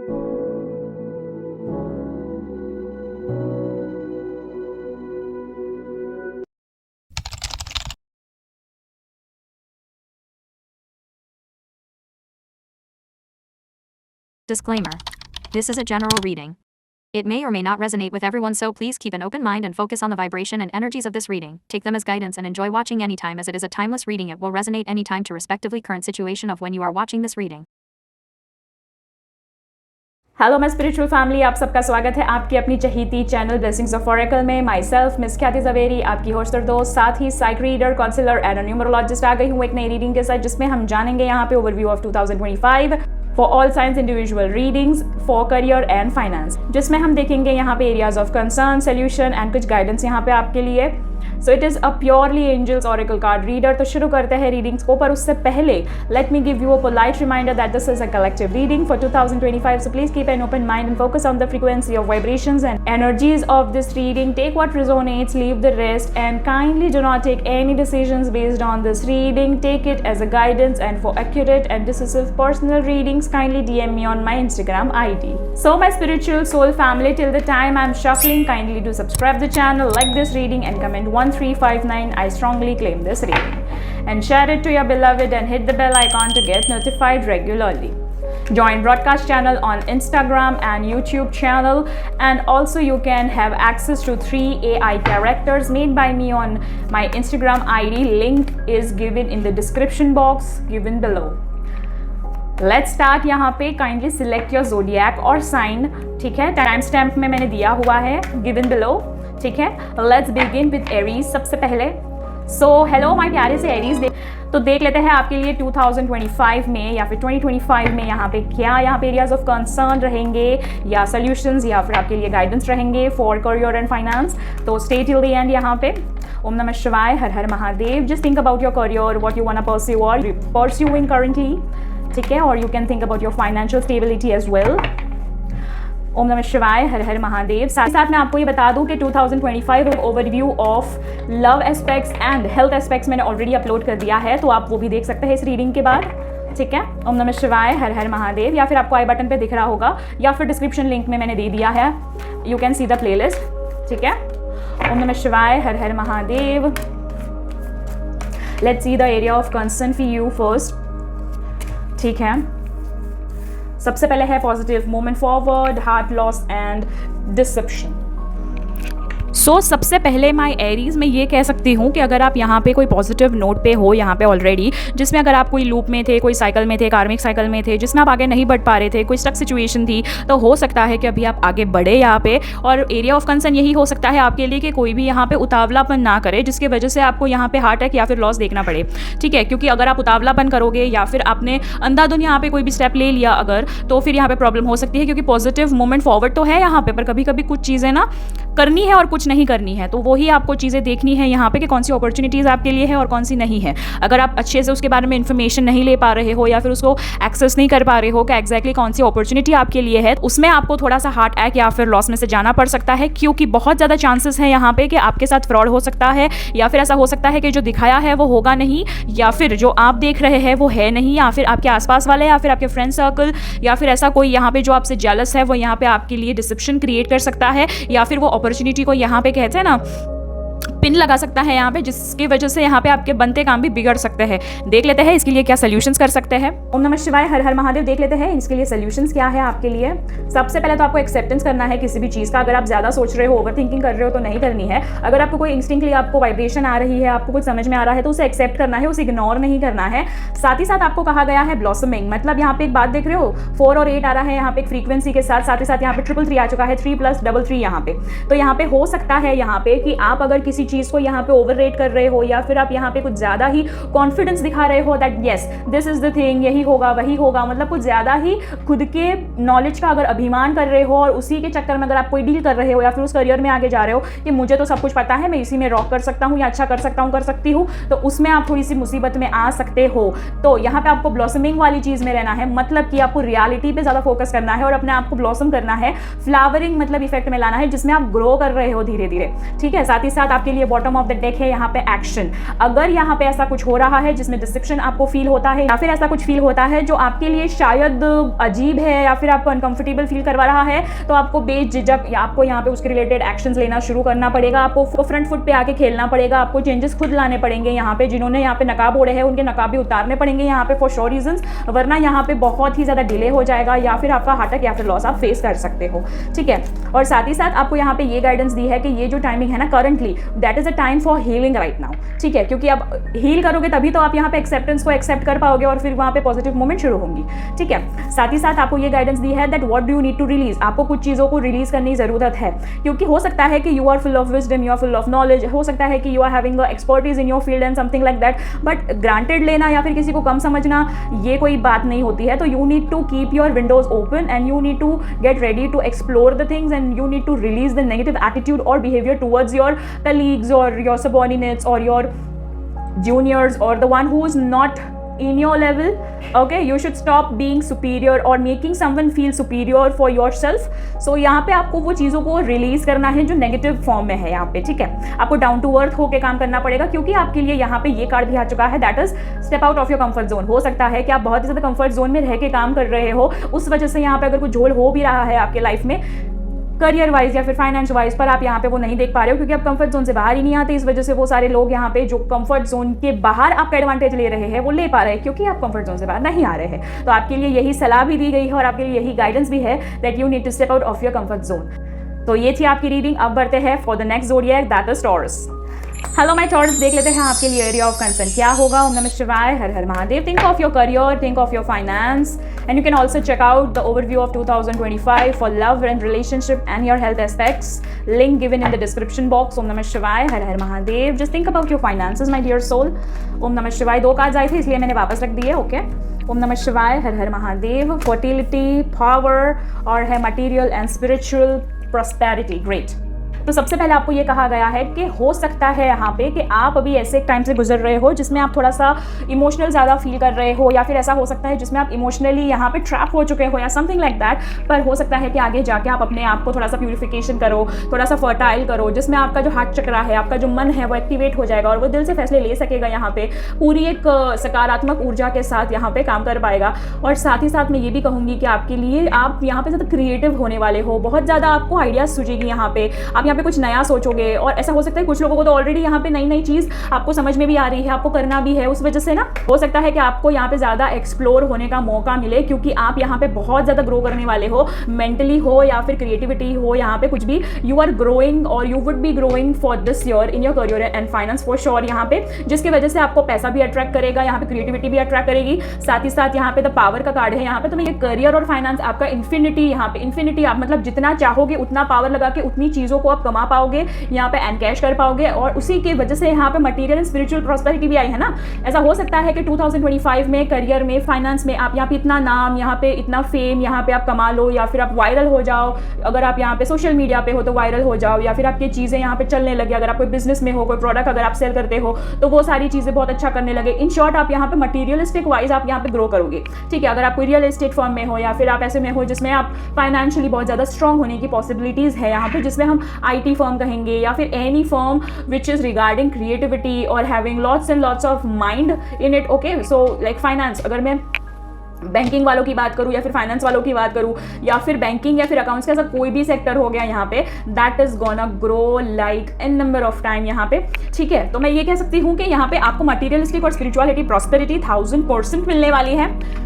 Disclaimer. This is a general reading. It may or may not resonate with everyone, so please keep an open mind and focus on the vibration and energies of this reading. Take them as guidance and enjoy watching anytime, as it is a timeless reading. It will resonate anytime to respectively current situation of when you are watching this reading. Hello my spiritual family, आप सबका स्वागत है आपकी अपनी चहीती channel blessings of oracle में। My self miss ख्याति जवेरी, आपकी host और दोस्त, साथ ही साइक रीडर, काउंसलर एंड न्यूमरोलॉजिस्ट आ गई हूँ एक नई रीडिंग के साथ, जिसमें हम जानेंगे यहाँ पे overview of 2025 for all signs individual readings for career and finance, जिसमें हम देखेंगे यहाँ पे areas of concern, solution and कुछ गाइडेंस यहाँ पे आपके लिए। So it is a purely angels oracle card reader. तो शुरू करते हैं रीडिंग्स को, पर उससे पहले let me give you a polite reminder that this is a collective reading for 2025, so please keep an open mind and focus on the frequency of vibrations and energies of this reading. Take what resonates, leave the rest, and kindly do not take any decisions based on this reading. Take it as a guidance, and for accurate and decisive personal readings, kindly DM me on my Instagram ID. So my spiritual soul family, till the time I'm shuffling, kindly do subscribe the channel, like this reading, and comment 1359 I strongly claim this reading, and share it to your beloved, and hit the bell icon to get notified regularly. Join broadcast channel on Instagram and YouTube channel, and also you can have access to 3 AI characters made by me on my Instagram ID. Link is given in the description box given below. Let's start. यहाँ पे kindly select your zodiac or sign, ठीक है, time stamp में मैंने दिया हुआ है given below, ठीक है। Let's begin with Aries सबसे पहले। सो हेलो माय प्यारे से एरीज, तो देख लेते हैं आपके लिए 2025 में या फिर 2025 में यहाँ पे क्या यहाँ पे एरियाज ऑफ कंसर्न रहेंगे या सॉल्यूशंस या फिर आपके लिए गाइडेंस रहेंगे फॉर करियर एंड फाइनेंस। तो स्टे टिल द एंड यहाँ पे। ओम नमः शिवाय, हर हर Mahadev. Just think about your career, what you want to pursue और परस्यूइंग करंटली, ठीक है, और you can think about your financial stability as well. ओम नमः शिवाय, हर हर महादेव। साथ ही साथ मैं आपको ये बता दूं कि 2025 overview of love aspects and health aspects मैंने ऑलरेडी अपलोड कर दिया है, तो आप वो भी देख सकते हैं इस रीडिंग के बाद, ठीक है। ओम नमः शिवाय, हर हर महादेव, या फिर आपको आई बटन पे दिख रहा होगा या फिर डिस्क्रिप्शन लिंक में मैंने दे दिया है, you can see the playlist, ठीक है। ओम नमः शिवाय, हर हर Mahadev. Let's see the area of concern for you first, ठीक है। सबसे पहले है positive movement forward, heart loss and deception. So सबसे पहले माय एरीज में ये कह सकती हूँ कि अगर आप यहाँ पे कोई पॉजिटिव नोट पे हो यहाँ पे ऑलरेडी, जिसमें अगर आप कोई लूप में थे, कोई साइकिल में थे, कार्मिक साइकिल में थे, जिसमें आप आगे नहीं बढ़ पा रहे थे, कोई स्टक सिचुएशन थी, तो हो सकता है कि अभी आप आगे बढ़े यहाँ पे। और एरिया ऑफ कंसर्न यही हो सकता है आपके लिए कि कोई भी यहाँ पे उतावलापन ना करे, जिसकी वजह से आपको यहाँ पे हार्ट अटैक या फिर लॉस देखना पड़े, ठीक है। क्योंकि अगर आप उतावलापन करोगे या फिर आपने अंधाधुन यहाँ पे कोई भी स्टेप ले लिया अगर, तो फिर यहाँ पे प्रॉब्लम हो सकती है। क्योंकि पॉजिटिव मूवमेंट फॉरवर्ड तो है यहाँ पे, पर कभी कभी कुछ चीज़ें ना करनी है और कुछ नहीं करनी है, तो वही आपको चीज़ें देखनी है यहाँ पे कि कौन सी अपॉर्चुनिटीज़ आपके लिए है और कौन सी नहीं है। अगर आप अच्छे से उसके बारे में इन्फॉर्मेशन नहीं ले पा रहे हो या फिर उसको एक्सेस नहीं कर पा रहे हो कि एग्जैक्टली कौन सी अपॉर्चुनिटी आपके लिए है, उसमें आपको थोड़ा सा हार्ट अटैक या फिर लॉस में से जाना पड़ सकता है, क्योंकि बहुत ज़्यादा चांसेस हैं यहाँ पे कि आपके साथ फ्रॉड हो सकता है, या फिर ऐसा हो सकता है कि जो दिखाया है वो होगा नहीं, या फिर जो आप देख रहे हैं वो है नहीं, या फिर आपके आसपास वाले या फिर आपके फ्रेंड सर्कल या फिर ऐसा कोई यहाँ पे जो आपसे जेलस है वो यहाँ पे आपके लिए डिसेप्शन क्रिएट कर सकता है, या फिर वो अपॉर्चुनिटी को यहाँ पे कहते हैं ना पिन लगा सकता है यहाँ पे, जिसकी वजह से यहाँ पे आपके बनते काम भी बिगड़ सकते हैं। देख लेते हैं इसके लिए क्या सॉल्यूशंस कर सकते हैं। ओम नमः शिवाय, हर हर महादेव। देख लेते हैं इसके लिए सॉल्यूशंस क्या है आपके लिए। सबसे पहले तो आपको एक्सेप्टेंस करना है किसी भी चीज़ का। अगर आप ज़्यादा सोच रहे हो, ओवर थिंकिंग कर रहे हो, तो नहीं करनी है। अगर आपको कोई इंस्टिंक्टली आपको वाइब्रेशन आ रही है, आपको कुछ समझ में आ रहा है, तो उसे एक्सेप्ट करना है, उसे इग्नोर नहीं करना है। साथ ही साथ आपको कहा गया है ब्लॉसमिंग, मतलब यहाँ पे एक बात देख रहे हो, 4 और 8 आ रहा है यहाँ पे एक फ्रीक्वेंसी के साथ, साथ ही साथ यहाँ पे 333 आ चुका है, 3+33 यहाँ पे। तो यहाँ पे हो सकता है यहाँ पे कि आप अगर किसी चीज़ को यहाँ पे ओवर रेट कर रहे हो, या फिर आप यहाँ पे कुछ ज़्यादा ही कॉन्फिडेंस दिखा रहे हो that yes this is the thing, यही होगा वही होगा, मतलब कुछ ज़्यादा ही खुद के नॉलेज का अगर अभिमान कर रहे हो, और उसी के चक्कर में अगर आप कोई डील कर रहे हो या फिर उस करियर में आगे जा रहे हो कि मुझे तो सब कुछ पता है, मैं इसी में रॉक कर सकता हूँ या अच्छा कर सकता हूँ, कर सकती हूँ, तो उसमें आप थोड़ी सी मुसीबत में आ सकते हो। तो यहाँ पे आपको ब्लॉसमिंग वाली चीज़ में रहना है, मतलब कि आपको रियलिटी पे ज़्यादा फोकस करना है और अपने आप को ब्लॉसम करना है, फ्लावरिंग मतलब इफेक्ट में लाना है, जिसमें आप ग्रो कर रहे हो धीरे धीरे, ठीक है। साथ ही साथ आपके लिए ये बॉटम ऑफ द डेक है, यहाँ पे एक्शन। अगर यहाँ पे ऐसा कुछ हो रहा है जिसमें डिस्क्रिप्शन आपको फील होता है या फिर ऐसा कुछ फील होता है जो आपके लिए शायद अजीब है या फिर आपको अनकंफर्टेबल फील करवा रहा है, तो आपको बेझिझक आपको यहाँ पे उसके रिलेटेड एक्शंस लेना शुरू करना पड़ेगा। आपको फ्रंट फुट पे आके खेलना पड़ेगा, आपको चेंजेस खुद लाने पड़ेंगे। यहाँ पे जिन्होंने यहाँ पे नकाब ओढ़े हैं उनके नकाब भी उतारने पड़ेंगे यहाँ पे फॉर श्योर रीजंस, वरना यहाँ पे बहुत ही ज्यादा डिले हो जाएगा या फिर आपका हार्ट अटैक या फिर लॉस आप फेस कर सकते हो। ठीक है, और साथ ही साथ आपको यहाँ पे ये गाइडेंस दी है कि ये जो टाइमिंग है ना currently, that is a time for healing right now. ठीक है, क्योंकि अब हील करोगे तभी तो आप यहाँ पे एक्सेप्टेंस को एक्सेप्ट कर पाओगे और फिर वहाँ पे पॉजिटिव मूवमेंट शुरू होंगी। ठीक है, साथ ही साथ आपको ये गाइडेंस दी है that what do you need to release, आपको कुछ चीज़ों को रिलीज करने की जरूरत है, क्योंकि हो सकता है कि you are full of wisdom, you are full of knowledge, हो सकता है कि you are having expertise in your field and something like that, but granted लेना या फिर किसी को कम समझना ये कोई बात नहीं होती है। तो you need to keep your windows open and you need to get ready to explore the things and you need to release the negative attitude or behavior towards your colleagues or your subordinates or your juniors or the one who is not in your level. Okay, you should stop being superior or making someone feel superior for yourself. So यहाँ पे आपको वो चीज़ों को release करना है जो negative form में है यहाँ पे। ठीक है, आपको डाउन टू अर्थ होके काम करना पड़ेगा, क्योंकि आपके लिए यहाँ पे ये कार्ड भी आ चुका है that is step out of your comfort zone. हो सकता है कि आप बहुत ही ज़्यादा कंफर्ट जोन में रह के काम कर रहे हो, उस वजह से यहाँ पे अगर कुछ झोल हो भी रहा है आपके लाइफ में करियर वाइज या फिर फाइनेंस वाइज, पर आप यहाँ पे वो नहीं देख पा रहे हो क्योंकि आप कंफर्ट जोन से बाहर ही नहीं आते। इस वजह से वो सारे लोग यहाँ पे जो कंफर्ट जोन के बाहर आपका एडवांटेज ले रहे हैं वो ले पा रहे हैं, क्योंकि आप कंफर्ट जोन से बाहर नहीं आ रहे हैं। तो आपके लिए यही सलाह भी दी गई है और आपके लिए यही गाइडेंस भी है that you need to step out of your comfort zone. तो ये थी आपकी रीडिंग। अब बढ़ते हैं for the next zodiac that is Taurus. Hello my Taurus, देख लेते हैं आपके लिए एरिया ऑफ कंसर्न क्या होगा। ओम नमः शिवाय, हर हर Mahadev. Think of your career, think of your finance and you can also check out the overview of 2025 for love and relationship and your health aspects, link given in the description box. ओम नमः शिवाय, हर हर Mahadev. Just think about your finances my dear soul. ओम नमः शिवाय। 2 cards आए थे इसलिए मैंने वापस रख दिए। ओके, ओम नमः शिवाय, हर हर महादेव। फर्टिलिटी, पावर और है material and spiritual prosperity. Great. तो सबसे पहले आपको ये कहा गया है कि हो सकता है यहाँ पे कि आप अभी ऐसे एक टाइम से गुजर रहे हो जिसमें आप थोड़ा सा इमोशनल ज़्यादा फील कर रहे हो, या फिर ऐसा हो सकता है जिसमें आप इमोशनली यहाँ पे ट्रैप हो चुके हो या समथिंग लाइक दैट। पर हो सकता है कि आगे जाके आप अपने आप को थोड़ा सा प्यूरिफिकेशन करो, थोड़ा सा फर्टाइल करो, जिसमें आपका जो हार्ट चक्रा है, आपका जो मन है वो एक्टिवेट हो जाएगा और वो दिल से फैसले ले सकेगा यहाँ पे, पूरी एक सकारात्मक ऊर्जा के साथ यहाँ पे काम कर पाएगा। और साथ ही साथ मैं ये भी कहूँगी कि आपके लिए आप यहाँ पे ज़्यादा क्रिएटिव होने वाले हो, बहुत ज़्यादा आपको आइडियाज़ सूझेगी यहाँ पे, आप यहाँ पे कुछ नया सोचोगे। और ऐसा हो सकता है कुछ लोगों को तो ऑलरेडी यहाँ पे नई नई चीज़ आपको समझ में भी आ रही है, आपको करना भी है, उस वजह से ना हो सकता है कि आपको यहाँ पे ज़्यादा एक्सप्लोर होने का मौका मिले, क्योंकि आप यहाँ पे बहुत ज़्यादा ग्रो करने वाले हो, मेंटली हो या फिर क्रिएटिविटी हो, यहाँ पे कुछ भी यू आर ग्रोइंग और you would be growing for this year in your career and finance for sure यहाँ पे, जिसकी वजह से आपको पैसा भी अट्रैक्ट करेगा, यहाँ पे क्रिएटिविटी भी अट्रैक्ट करेगी। साथ ही साथ यहाँ पे द पावर का कार्ड है यहाँ पे, तो मैं ये करियर और फाइनेंस आपका इन्फिनिटी, यहाँ पे इन्फिनिटी, आप मतलब जितना चाहोगे उतना पावर लगा के उतनी चीज़ों को आप कमा पाओगे, यहाँ पे एनकैश कर पाओगे। और उसी की वजह से यहाँ पे मटेरियल एंड स्पिरिचुअल प्रॉस्पेरिटी भी आई है ना। ऐसा हो सकता है कि 2025 में करियर में, फाइनेंस में आप यहाँ पे इतना नाम, यहाँ पे इतना फेम यहाँ पे आप कमा लो, या फिर आप वायरल हो जाओ। अगर आप यहाँ पे सोशल मीडिया पे हो तो वायरल हो जाओ, या फिर आपकी चीज़ें यहाँ पे चलने लगे। अगर आप कोई बिजनेस में हो, कोई प्रोडक्ट अगर आप सेल करते हो तो वो सारी चीज़ें बहुत अच्छा करने लगे। इन शॉर्ट आप यहाँ पे मटीरियलिस्टिक वाइज आप यहाँ पे ग्रो करोगे। ठीक है, अगर आप कोई रियल एस्टेट फर्म में हो या फिर आप ऐसे में हो जिसमें आप फाइनेंशियली बहुत ज़्यादा स्ट्रॉन्ग होने की पॉसिबिलिटीज़ है यहाँ पे, जिसमें हम IT फर्म कहेंगे या फिर any firm which is regarding creativity और having lots and lots of mind in it. Okay, so like finance, अगर मैं बैंकिंग वालों की बात करूं या फिर फाइनेंस वालों की बात करूं या फिर बैंकिंग या फिर अकाउंट्स का ऐसा कोई भी सेक्टर हो गया यहाँ पे, that is gonna grow like an number of time यहाँ पे। ठीक है, तो मैं ये कह सकती हूँ कि यहाँ पे आपको मटीरियलिस्टिक और स्पिरिचुअलिटी प्रॉस्पेरिटी 1000% मिलने वाली है।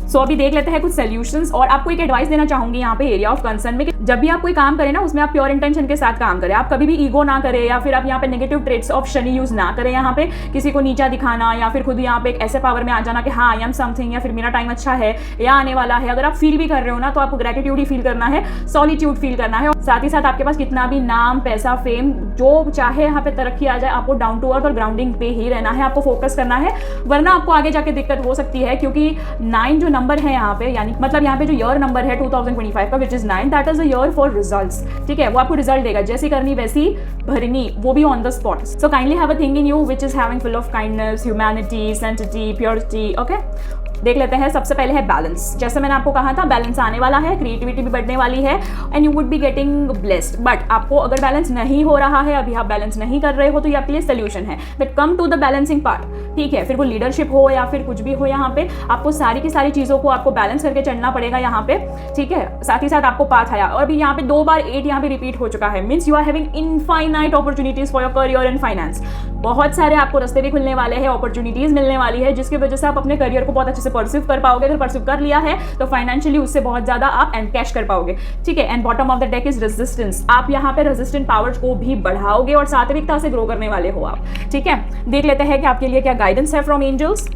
सो अभी देख लेते हैं कुछ सॉल्यूशंस। और आपको एक एडवाइस देना चाहूंगी यहाँ पे एरिया ऑफ कंसर्न में कि जब भी आप कोई काम करें ना, उसमें आप प्योर इंटेंशन के साथ काम करें। आप कभी भी ईगो ना करें, या फिर आप यहाँ पे negative traits of Shani use ना करें, यहाँ पे किसी को नीचा दिखाना या फिर खुद यहाँ पे एक ऐसे पावर में आ जाना कि हाँ आई एम समथिंग, या फिर मेरा टाइम अच्छा है या आने वाला है। अगर आप फील भी कर रहे हो ना, तो आपको ग्रेटिट्यूड ही फील करना है, सॉलिट्यूड फील करना है। साथ ही साथ आपके पास कितना भी नाम, पैसा, फेम, जो चाहे यहाँ पे तरक्की आ जाए, आपको डाउन टू अर्थ और ग्राउंडिंग पे ही रहना है, आपको फोकस करना है, वरना आपको आगे जाके दिक्कत हो सकती है। क्योंकि 9 जो नंबर है यहाँ पे, यानी मतलब यहाँ पे जो ईयर नंबर है 2025 का which is 9, that is a year for results. ठीक है, वो आपको रिजल्ट देगा, जैसी करनी वैसी भरनी, वो भी on the spot. So kindly have a thing in you which is having full of kindness, humanity, sanctity, purity. Okay, देख लेते हैं। सबसे पहले है बैलेंस। जैसे मैंने आपको कहा था बैलेंस आने वाला है, क्रिएटिविटी भी बढ़ने वाली है and you would be getting blessed. But आपको अगर बैलेंस नहीं हो रहा है, अभी आप बैलेंस नहीं कर रहे हो, तो ये आपके लिए सोल्यूशन है that come to the balancing part. ठीक है, फिर वो लीडरशिप हो या फिर कुछ भी हो, यहाँ पे आपको सारी की सारी चीज़ों को आपको बैलेंस करके चलना पड़ेगा यहाँ पे। ठीक है, साथ ही साथ आपको पाथ आया और अभी यहाँ पे 2 बार 8 यहाँ पे रिपीट हो चुका है। Means you are having infinite opportunities for your career and finance. बहुत सारे आपको रास्ते भी खुलने वाले हैं, अपॉर्चुनिटीज मिलने वाली है, जिसकी वजह से आप अपने करियर को बहुत अच्छे से परस्यू कर पाओगे। अगर परस्यू कर लिया है तो फाइनेंशियली उससे बहुत ज्यादा आप कैश कर पाओगे। ठीक है, and bottom of the deck is resistance. आप यहाँ पे रेजिस्टेंट पावर्स को भी बढ़ाओगे और सात्विकता से ग्रो करने वाले हो आप। ठीक है, देख लेते हैं कि आपके लिए क्या गाइडेंस है फ्रॉम एंजल्स।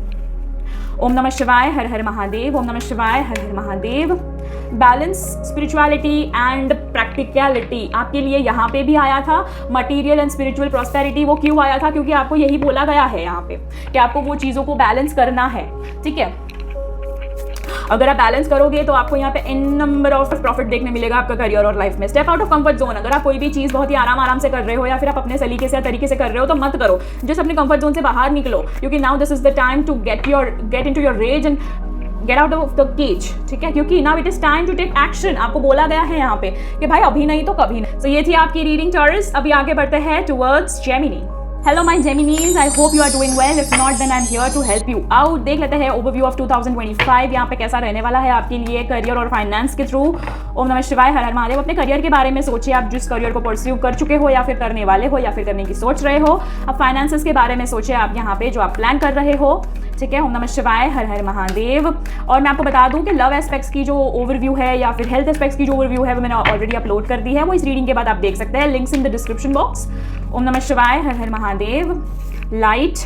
ओम नमः शिवाय, हर हर महादेव। ओम नमः शिवाय, हर हर Mahadev. Balance, spirituality and practicality आपके लिए यहाँ पे भी आया था। मटेरियल एंड स्पिरिचुअल प्रॉस्पेरिटी वो क्यों आया था? क्योंकि आपको यही बोला गया है यहाँ पे कि आपको वो चीज़ों को बैलेंस करना है। ठीक है, अगर आप बैलेंस करोगे तो आपको यहाँ पे एन नंबर ऑफ प्रॉफिट देखने मिलेगा आपका करियर और लाइफ में। Step out of comfort zone. अगर आप कोई भी चीज़ बहुत ही आराम से कर रहे हो या फिर आप अपने सलीके से या तरीके से कर रहे हो तो मत करो। जस्ट अपने कंफर्ट जोन से बाहर निकलो, क्योंकि now this is the time to get into your rage and get out of the cage. ठीक है, क्योंकि now it is time to take action. आपको बोला गया है यहाँ पे कि भाई अभी नहीं तो कभी नहीं। तो ये थी आपकी रीडिंग टॉरस। अभी आगे बढ़ते हैं towards Gemini. Hello my Geminis, I hope you are doing well. If not then I am here to help you out. देख लेते हैं ओवरव्यू ऑफ 2025 यहाँ पे कैसा रहने वाला है आपके लिए करियर और फाइनेंस के थ्रू। ओम नमः शिवाय, हर हर महादेव। अपने करियर के बारे में सोचिए, आप जिस करियर को परस्यू कर चुके हो या फिर करने वाले हो या फिर करने की सोच रहे हो। अब फाइनेंसेस के बारे में सोचिए आप यहाँ पे जो आप प्लान कर रहे हो। ठीक है, ओम नमः शिवाय, हर हर महादेव। और मैं आपको बता दूं कि लव एस्पेक्ट्स की जो ओवरव्यू है या फिर हेल्थ एस्पेक्ट्स की जो ओवरव्यू है वो मैंने ऑलरेडी अपलोड कर दी है। वो इस रीडिंग के बाद आप देख सकते हैं, links in the description box. ओम नमः शिवाय, हर हर Mahadev. Light,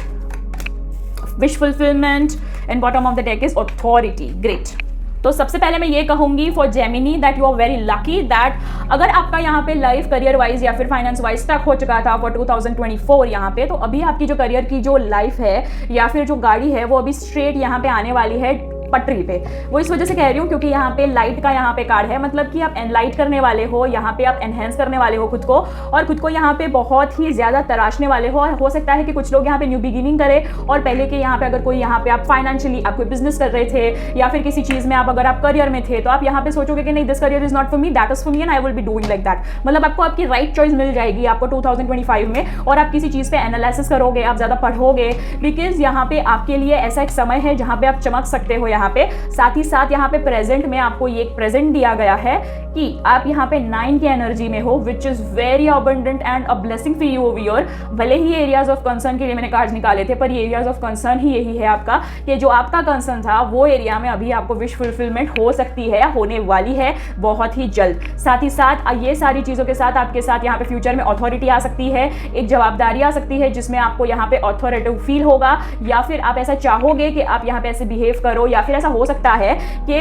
wish fulfilment and bottom of the deck is authority. Great. तो सबसे पहले मैं ये कहूंगी for Gemini that you are very lucky that अगर आपका यहाँ पे लाइफ करियर वाइज या फिर फाइनेंस वाइज स्टक हो चुका था फॉर 2024 यहाँ पे, तो अभी आपकी जो करियर की जो लाइफ है या फिर जो गाड़ी है वो अभी स्ट्रेट यहाँ पे आने वाली है पटरी पे। वो इस वजह से कह रही हूँ क्योंकि यहाँ पे लाइट का यहाँ पे कार्ड है, मतलब कि आप एनलाइट करने वाले हो, यहाँ पे आप एनहेंस करने वाले हो खुद को, और खुद को यहाँ पे बहुत ही ज्यादा तराशने वाले हो। और हो सकता है कि कुछ लोग यहाँ पे न्यू बिगिनिंग करें और पहले के यहाँ पे अगर कोई यहाँ पे आप फाइनेंशियली आप कोई बिजनेस कर रहे थे या फिर किसी चीज में आप अगर आप करियर में थे तो आप यहाँ पे सोचोगे कि नहीं this career is not for me, that is for me and I will be doing like that. मतलब आपको आपकी राइट चॉइस मिल जाएगी आपको 2025 में, और आप किसी चीज पे एनालिसिस करोगे, आप ज्यादा पढ़ोगे, बिकॉज यहाँ पे आपके लिए ऐसा एक समय है जहाँ पे आप चमक सकते हो। यहाँ पे साथ ही साथ यहाँ पे प्रेजेंट में आपको ये एक प्रेजेंट दिया गया है कि आप यहाँ पे 9 की एनर्जी में हो, which is very abundant and a blessing for you over your. भले ही एरियाज ऑफ कंसर्न के लिए मैंने कार्ड्स निकाले थे, पर ये एरियाज ऑफ कंसर्न ही यही है आपका कि जो आपका कंसर्न था वो एरिया में अभी आपको विश फुलफिलमेंट हो सकती है या होने वाली है बहुत ही जल्द। साथ ही साथ ये सारी चीज़ों के साथ आपके साथ यहाँ पे फ्यूचर में अथॉरिटी आ सकती है, एक जवाबदारी आ सकती है जिसमें आपको यहाँ पे अथॉरिटेटिव फील होगा, या फिर आप ऐसा चाहोगे कि आप यहाँ पे ऐसे बिहेव करो, या फिर ऐसा हो सकता है कि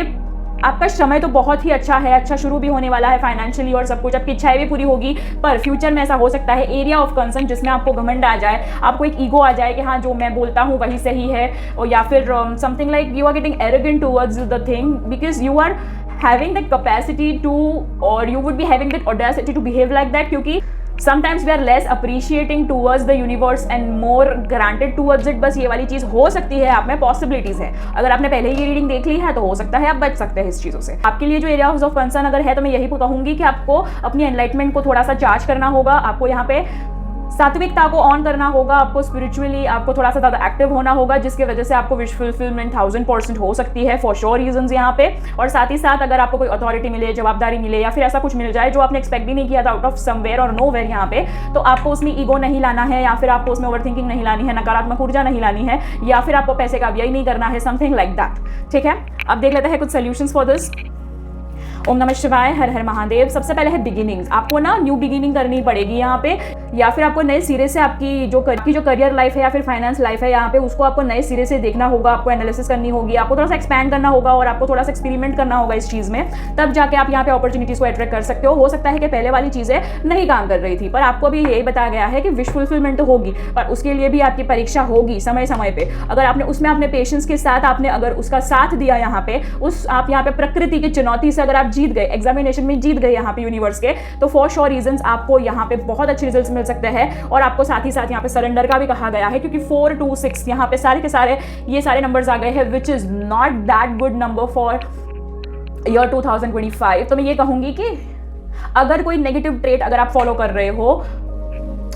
आपका समय तो बहुत ही अच्छा है, अच्छा शुरू भी होने वाला है फाइनेंशियली और सब कुछ, आपकी इच्छाएं भी पूरी होगी, पर फ्यूचर में ऐसा हो सकता है एरिया ऑफ कंसर्न जिसमें आपको घमंड आ जाए, आपको एक ईगो आ जाए कि हाँ जो मैं बोलता हूँ वही सही है, और या फिर something like you are getting arrogant towards the thing because you are having that capacity to, or you would be having that audacity to behave like that, क्योंकि sometimes we are less appreciating towards the universe and more granted towards it। बस ये वाली चीज हो सकती है, आप में पॉसिबिलिटीज है। अगर आपने पहले ही ये रीडिंग देख ली है तो हो सकता है आप बच सकते हैं इस चीजों से। आपके लिए जो एरिया ऑफ कंसर्न अगर है तो मैं यही कहूंगी कि आपको अपनी एनलाइटमेंट को थोड़ा सा चार्ज करना होगा, आपको यहाँ पे सात्विकता को ऑन करना होगा, आपको स्पिरिचुअली आपको थोड़ा सा ज़्यादा एक्टिव होना होगा, जिसकी वजह से आपको विश फुलफिलमेंट 1000% हो सकती है फॉर श्योर रीजंस यहाँ पे। और साथ ही साथ अगर आपको कोई अथॉरिटी मिले, जवाबदारी मिले, या फिर ऐसा कुछ मिल जाए जो आपने एक्सपेक्ट भी नहीं किया था आउट ऑफ समवेयर और नोवेयर यहाँ पे, तो आपको उसमें ईगो नहीं लाना है, या फिर आपको उसमें ओवरथिंकिंग नहीं लानी है, नकारात्मक ऊर्जा नहीं लानी है, या फिर आपको पैसे का व्यय नहीं करना है, समथिंग लाइक दैट। ठीक है, अब देख लेते हैं कुछ सोल्यूशंस फॉर दिस। ओम नमः शिवाय, हर हर महादेव। सबसे पहले है बिगिनिंग्स। आपको ना न्यू बिगिनिंग करनी पड़ेगी यहाँ पे, या फिर आपको नए सिरे से आपकी जो करियर लाइफ है या फिर फाइनेंस लाइफ है यहाँ पे उसको आपको नए सिरे से देखना होगा, आपको एनालिसिस करनी होगी, आपको थोड़ा सा एक्सपैंड करना होगा और आपको थोड़ा सा एक्सपेरिमेंट करना होगा इस चीज़ में, तब जाके आप यहाँ पे अपॉर्चुनिटीज को अट्रैक्ट कर सकते हो। हो सकता है कि पहले वाली चीज़ें नहीं काम कर रही थी, पर आपको भी यही बताया गया है कि विश फुलफिलमेंट तो होगी, पर उसके लिए भी आपकी परीक्षा होगी समय समय पे। अगर आपने उसमें अपने पेशेंस के साथ आपने अगर उसका साथ दिया यहाँ पे, आप यहाँ पे प्रकृति की चुनौती से अगर आप जीत गए, एग्जामिनेशन में जीत गए यहाँ पे यूनिवर्स के, तो फॉर श्योर रीजंस आपको यहाँ पे बहुत अच्छे रिजल्ट्स निकल सकते हैं। और आपको साथ ही साथ यहाँ पे सरेंडर का भी कहा गया है, क्योंकि 4, 2, 6 यहाँ पे सारे के सारे ये सारे नंबर्स आ गए हैं, विच is not that good number for year 2025। तो मैं ये कहूँगी कि अगर कोई नेगेटिव ट्रेट अगर आप फॉलो कर रहे हो,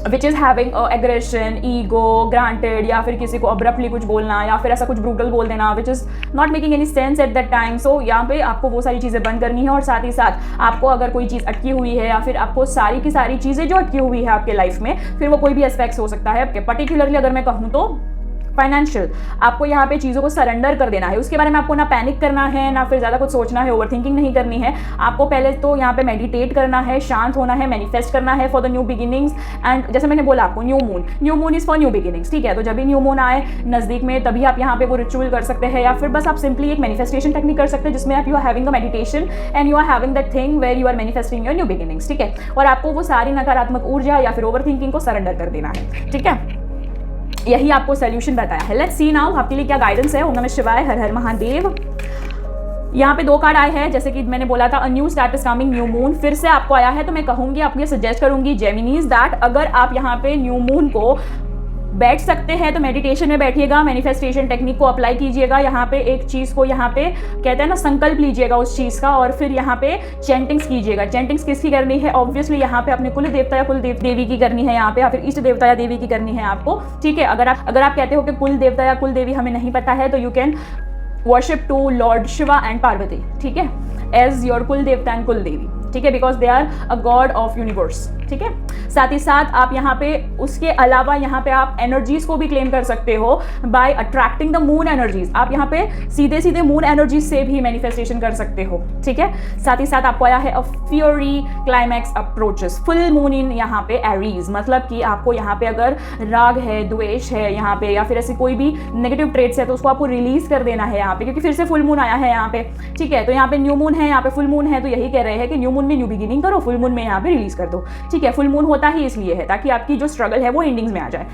which is having aggression, ego, granted, या फिर किसी को अब्रप्टली कुछ बोलना, या फिर ऐसा कुछ ब्रूटल बोल देना which is not making any sense at that time, so यहाँ पे आपको वो सारी चीज़ें बंद करनी है। और साथ ही साथ आपको अगर कोई चीज़ अटकी हुई है, या फिर आपको सारी की सारी चीज़ें जो अटकी हुई है आपके लाइफ में, फिर वो कोई भी एस्पेक्ट्स हो सकता है, पर्टिकुलरली अगर मैं कहूँ तो फाइनेंशियल, आपको यहाँ पे चीज़ों को सरेंडर कर देना है। उसके बारे में आपको ना पैनिक करना है, ना फिर ज़्यादा कुछ सोचना है, ओवरथिंकिंग नहीं करनी है। आपको पहले तो यहाँ पे मेडिटेट करना है, शांत होना है, मैनिफेस्ट करना है for the new beginnings. And जैसे मैंने बोला आपको, new moon is for new beginnings, ठीक है। तो जब भी न्यू मून आए नज़दीक में, तभी आप यहाँ पे वो रिचुअल कर सकते हैं, या फिर बस आप सिंपली एक मैनिफेस्टेशन टेक्निक कर सकते हैं, जिसमें आप you are having a meditation and you are having that thing where you are manifesting your new beginnings, ठीक है। और आपको वो सारी नकारात्मक ऊर्जा या फिर ओवरथिंकिंग को सरेंडर कर देना है, ठीक है। यही आपको सोल्यूशन बताया है। लेट्स सी नाउ आपके लिए क्या गाइडेंस है। ओम नमः शिवाय, हर हर महादेव। यहाँ पे 2 कार्ड आए हैं, जैसे कि मैंने बोला था, a new start is coming, new moon फिर से आपको आया है। तो मैं कहूँगी, आपको ये सजेस्ट करूँगी जेमिनीज दैट अगर आप यहाँ पे न्यू मून को बैठ सकते हैं तो मेडिटेशन में बैठिएगा, मैनिफेस्टेशन टेक्निक को अप्लाई कीजिएगा। यहाँ पे एक चीज़ को यहाँ पे कहते हैं ना, संकल्प लीजिएगा उस चीज़ का, और फिर यहाँ पे चैंटिंग्स कीजिएगा। चैंटिंग्स किसकी करनी है? ऑब्वियसली यहाँ पे अपने कुल देवता या कुल देवी की करनी है यहाँ पे, या फिर इष्ट देवता या देवी की करनी है आपको, ठीक है। अगर आप कहते हो कि कुल देवता या कुल देवी हमें नहीं पता है, तो you can worship to lord Shiva and Parvati, ठीक है, एज योर कुल देवता एंड कुल देवी, ठीक है, because they are a god of universe, ठीक है। साथ ही साथ आप यहाँ पे उसके अलावा यहाँ पे आप एनर्जीज को भी क्लेम कर सकते हो by attracting the moon energies. आप यहाँ पे सीधे सीधे मून एनर्जीज से भी मैनिफेस्टेशन कर सकते हो, ठीक है। साथ ही साथ आपको आया है a fury climax approaches, full moon in यहाँ पे एरीज, मतलब कि आपको यहाँ पे अगर राग है, द्वेष है यहाँ पे, या फिर ऐसी कोई भी नेगेटिव ट्रेट्स है, तो उसको आपको रिलीज कर देना है यहाँ पे, क्योंकि फिर से फुल मून आया है यहाँ पे, ठीक है। तो यहाँ पे न्यू मून है, यहाँ पे फुल मून है, तो यही कह रहे हैं कि न्यू मून में न्यू बिगिनिंग करो, फुल मून में यहाँ पे रिलीज कर दो, ठीक है। फुल मून होता ही इसलिए है ताकि आपकी जो स्ट्रगल है वो एंडिंग्स में आ जाए,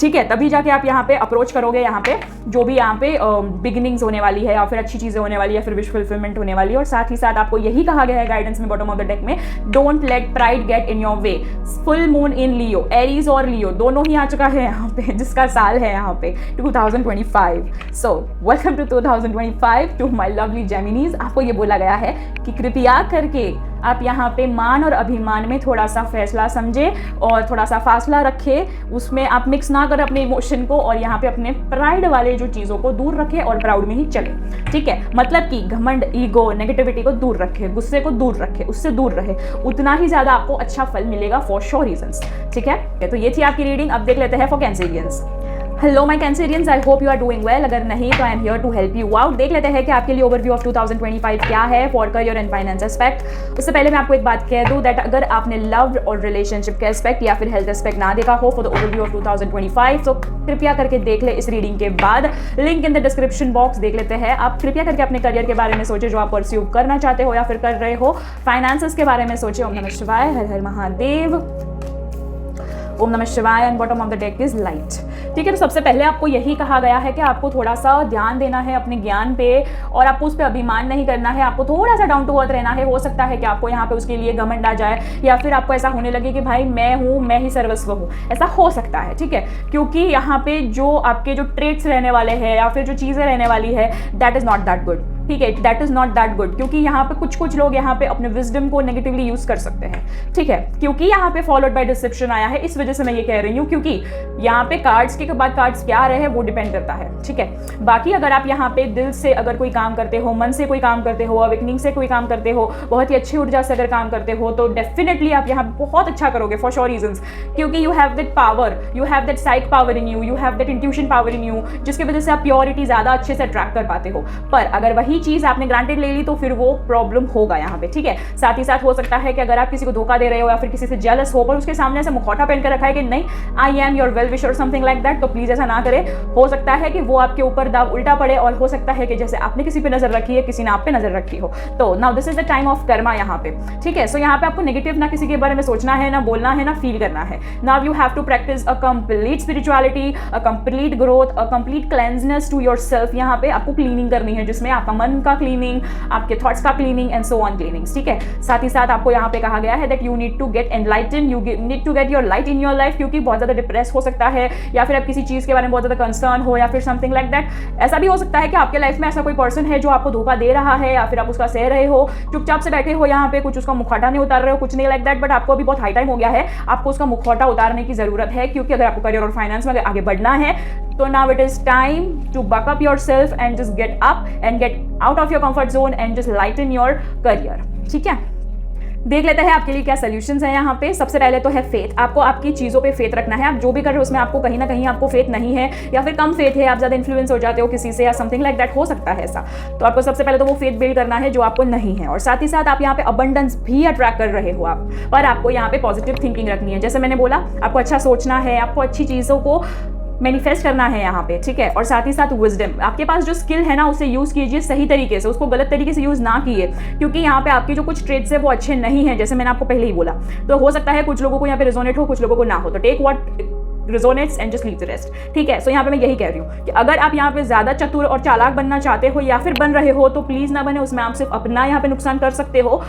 ठीक है। तभी जाके आप यहाँ पे अप्रोच करोगे, यहाँ पे जो भी यहाँ पे बिगिनिंग्स होने वाली है, या फिर अच्छी चीज़ें होने वाली है, फिर विश फुलफिलमेंट होने वाली है। और साथ ही साथ आपको यही कहा गया है गाइडेंस में, बॉटम ऑफ द डेक में, don't let pride get in your way. Full moon in Leo, Aries और लियो दोनों ही आ चुका है यहाँ पे, जिसका साल है यहाँ पे 2025। So welcome to 2025 to my lovely Geminis. आपको ये बोला गया है कि कृपया करके आप यहाँ पे मान और अभिमान में थोड़ा सा फैसला समझे और थोड़ा सा फासला रखे, उसमें आप मिक्स ना कर अपने इमोशन को, और यहाँ पे अपने प्राइड वाले जो चीज़ों को दूर रखे और प्राउड में ही चले, ठीक है। मतलब कि घमंड, ईगो, नेगेटिविटी को दूर रखे, गुस्से को दूर रखे, उससे दूर रहे, उतना ही ज़्यादा आपको अच्छा फल मिलेगा फॉर श्योर रीजंस, ठीक है। तो ये थी आपकी रीडिंग। अब देख लेते हैं for Cancerians. Hello my Cancerians, I hope you are doing well. अगर नहीं तो I am here to help you out. देख लेते हैं कि आपके लिए ओवरव्यू ऑफ 2025 क्या है for career and finance aspect. उससे पहले मैं आपको एक बात कह दूं दैट अगर आपने लव और रिलेशनशिप के एस्पेक्ट या फिर हेल्थ एस्पेक्ट ना देखा हो फॉर द ओवरव्यू ऑफ 2025, तो कृपया करके देख ले इस रीडिंग के बाद। Link in the description box देख लेते हैं। आप कृपया करके अपने करियर के बारे में सोचे जो आप परस्यू करना चाहते हो या फिर कर रहे हो। फाइनेंसेस के बारे में सोचे। ओम नमः शिवाय, हर हर महादेव। ओम नमः शिवाय and bottom of the deck is light, ठीक है। तो सबसे पहले आपको यही कहा गया है कि आपको थोड़ा सा ध्यान देना है अपने ज्ञान पे, और आपको उस पर अभिमान नहीं करना है। आपको थोड़ा सा डाउन टू अर्थ रहना है। हो सकता है कि आपको यहाँ पे उसके लिए घमंड आ जाए, या फिर आपको ऐसा होने लगे कि भाई मैं हूँ, मैं ही सर्वस्व हूँ, ऐसा हो सकता है, ठीक है। क्योंकि यहाँ पे जो आपके जो ट्रेट्स रहने वाले हैं या फिर जो चीज़ें रहने वाली है, that is not that good, ठीक है। That is not that good, क्योंकि यहाँ पे कुछ लोग यहाँ पे अपने विजडम को नेगेटिवली यूज़ कर सकते हैं, ठीक है। क्योंकि यहाँ पे फॉलोड बाय डिसेप्शन आया है, इस वजह से मैं ये कह रही हूँ, क्योंकि यहाँ पे कार्ड्स के बाद कार्ड्स क्या आ रहे हैं वो डिपेंड करता है, ठीक है। बाकी अगर आप यहाँ पे दिल से अगर कोई काम करते हो, मन से कोई काम करते हो, अवेकनिंग से कोई काम करते हो, बहुत ही अच्छी ऊर्जा से अगर काम करते हो, तो डेफिनेटली आप यहाँ बहुत अच्छा करोगे फॉर श्योर रीजंस। क्योंकि you have that power, you have that psych power in you, you have that intuition power in you, जिसकी वजह से आप प्योरिटी ज़्यादा अच्छे से अट्रैक्ट कर पाते हो। पर अगर वही चीज़ आपने ग्रांटेड ले ली तो फिर वो प्रॉब्लम होगा यहाँ पे, ठीक है। साथ ही साथ हो सकता है कि अगर आप किसी को धोखा दे रहे हो या फिर किसी से जेलस हो, पर उसके सामने से मुखौटा पहन कर रखा है कि नहीं I am your well wisher something like that, तो प्लीज ऐसा ना करें। हो सकता है कि वो आपके ऊपर दाव उल्टा पड़े, और हो सकता है कि जैसे आपने किसी पे नजर रखी है, किसी ने आप पे नजर रखी हो। तो now this is the time of karma यहाँ पे, ठीक है। सो यहाँ पे आपको नेगेटिव ना किसी के बारे में सोचना है, ना बोलना है, ना फील करना है। Now you have to practice a complete spirituality, a complete growth, a complete cleanness to yourself. यहाँ पे आपको क्लीनिंग करनी है, जिसमें आपका मन का क्लीनिंग, आपके थॉट्स का cleaning and so on cleaning, ठीक है। साथ ही साथ आपको यहाँ पे कहा गया है that you need to get enlighten, you need to get your light in your life, क्योंकि बहुत ज़्यादा डिप्रेस हो सकता है या फिर आप किसी चीज़ के बारे में बहुत ज़्यादा कंसर्न हो या फिर समथिंग लाइक दैट। ऐसा भी हो सकता है कि आपके लाइफ में ऐसा कोई पर्सन है जो आपको धोखा दे रहा है या फिर आप उसका सह रहे हो, चुपचाप से बैठे हो यहाँ पे, कुछ उसका मुखौटा नहीं उतार रहे हो, कुछ नहीं लाइक दैट, बट आपको अभी बहुत हाई टाइम हो गया है, आपको उसका मुखौटा उतारने की जरूरत है, क्योंकि अगर आपको करियर और फाइनेंस में आगे बढ़ना है तो now it is time to buck up yourself and just get up and get out of your comfort zone and just lighten your career, ठीक है। देख लेते हैं आपके लिए क्या सॉल्यूशंस हैं यहाँ पे। सबसे पहले तो है फेथ। आपको आपकी चीज़ों पे फेथ रखना है। आप जो भी कर रहे हो उसमें आपको कहीं ना कहीं आपको फेथ नहीं है या फिर कम फेथ है, आप ज़्यादा इन्फ्लुएंस हो जाते हो किसी से या समथिंग लाइक दैट, हो सकता है ऐसा। तो आपको सबसे पहले तो वो फेथ बिल्ड करना है जो आपको नहीं है, और साथ ही साथ आप यहाँ पे अबंडेंस भी अट्रैक्ट कर रहे हो आप, पर आपको यहाँ पे पॉजिटिव थिंकिंग रखनी है। जैसे मैंने बोला, आपको अच्छा सोचना है, आपको अच्छी चीज़ों को मैनिफेस्ट करना है यहाँ पे, ठीक है। और साथ ही साथ विजडम, आपके पास जो स्किल है ना उसे यूज़ कीजिए सही तरीके से, उसको गलत तरीके से यूज़ ना कीजिए, क्योंकि यहाँ पे आपके जो कुछ ट्रेड्स है वो अच्छे नहीं है, जैसे मैंने आपको पहले ही बोला। तो हो सकता है कुछ लोगों को यहाँ पे रिजोनेट हो, कुछ लोगों को ना हो, तो take what resonates and just leave the rest, ठीक है। सो यहाँ पे मैं यही कह रही हूँ कि अगर आप यहाँ पे ज़्यादा चतुर और चालाक बनना चाहते हो या फिर बन रहे हो तो प्लीज़ ना बने, उसमें आप सिर्फ अपना यहाँ पे नुकसान कर सकते हो,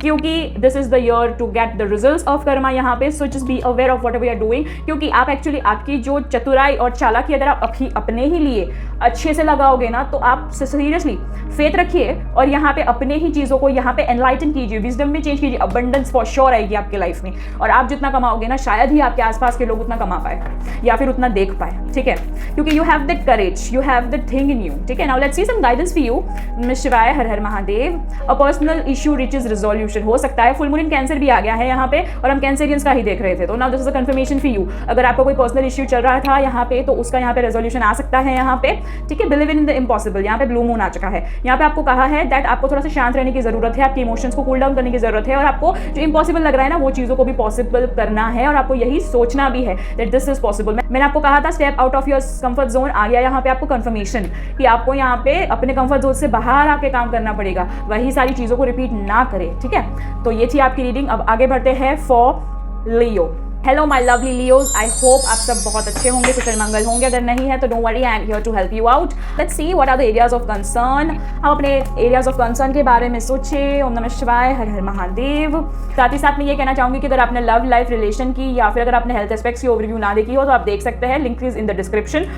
क्योंकि this is the year to get the results of karma यहाँ पे। So just be aware of what we are doing, क्योंकि आप एक्चुअली आपकी जो चतुराई और चालाकी अगर आप अपने ही लिए अच्छे से लगाओगे ना तो आप सीरियसली फेथ रखिए और यहाँ पे अपने ही चीज़ों को यहाँ पे एनलाइटन कीजिए, विजडम में चेंज कीजिए, अबंडेंस फॉर श्योर आएगी आपके लाइफ में। और आप जितना कमाओगे ना शायद ही आपके आसपास के लोग उतना कमा पाए या फिर उतना देख पाए, ठीक है, क्योंकि you have that courage, you have that thing in you, ठीक है। Now let's see some guidance for you. नमः शिवाय, हर हर Mahadev. A personal issue reaches resolution, हो सकता है फुल मून इन कैंसर भी आ गया है यहाँ पे और हम कैंसरियंस का ही देख रहे थे, तो now this is a confirmation for you. अगर आपका कोई पर्सनल इशू चल रहा था यहाँ पे तो उसका यहाँ पे रेजोल्यूशन आ सकता है यहाँ पे, ठीक है। बिलीव इन द इम्पॉसिबल, यहाँ पे ब्लू मून आ चुका है। यहाँ पे आपको कहा है दैट आपको थोड़ा सा शांत रहने की जरूरत है, आपके इमोशंस को कूल डाउन करने की जरूरत है, और आपको जो इम्पॉसिबल लग रहा है ना वो चीज़ों को भी पॉसिबल करना है, और आपको यही सोचना भी है दैट दिस इज पॉसिबल। मैंने आपको कहा था step out of your comfort zone, आ गया यहाँ पे आपको कंफर्मेशन कि आपको यहाँ पे अपने कंफर्ट जोन से बाहर आके काम करना पड़ेगा, वही सारी चीज़ों को रिपीट ना करें, ठीक है। तो ये थी आपकी रीडिंग। अब आगे बढ़ते हैं for Leo. Hello my lovely Leos, I hope आप सब बहुत अच्छे होंगे, कुशल मंगल होंगे। अगर नहीं है तो don't worry, I am here to help you out. Let's see what are the areas of concern. हम अपने एरियाज ऑफ कंसर्न के बारे में सोचे। ओम नमः शिवाय, हर हर महादेव। साथ ही साथ मैं ये कहना चाहूँगी कि अगर आपने लव लाइफ रिलेशन की या फिर अगर आपने हेल्थ एस्पेक्ट्स की ओवरव्यू ना देखी हो तो आप देख सकते हैं, link is in the description.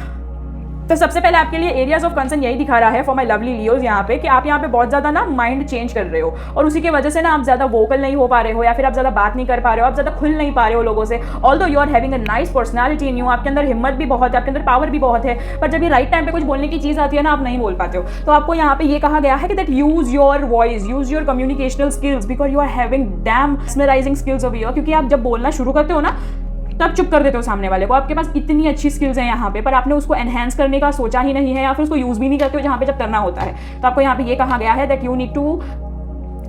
तो सबसे पहले आपके लिए एरियाज ऑफ कंसर्न यही दिखा रहा है फॉर माय लवली लियोज यहाँ पे कि आप यहाँ पे बहुत ज़्यादा ना माइंड चेंज कर रहे हो और उसी की वजह से ना आप ज़्यादा वोकल नहीं हो पा रहे हो या फिर आप ज़्यादा बात नहीं कर पा रहे हो, आप ज़्यादा खुल नहीं पा रहे हो लोगों से। Although you are having a nice personality in you, आपके अंदर हिम्मत भी बहुत है, आपके अंदर पावर भी बहुत है, पर जब ये राइट टाइम पे कुछ बोलने की चीज़ आती है ना आप नहीं बोल पाते हो। तो आपको यहाँ पे ये कहा गया है कि that use your voice, use your communicational skills, because you are having damn mesmerizing skills of your, क्योंकि आप जब बोलना शुरू करते हो ना तब चुप कर देते हो सामने वाले को। आपके पास इतनी अच्छी स्किल्स हैं यहाँ पे, पर आपने उसको एनहेंस करने का सोचा ही नहीं है या फिर उसको यूज़ भी नहीं करते हो जहाँ पे जब करना होता है। तो आपको यहाँ पे ये कहा गया है that you need to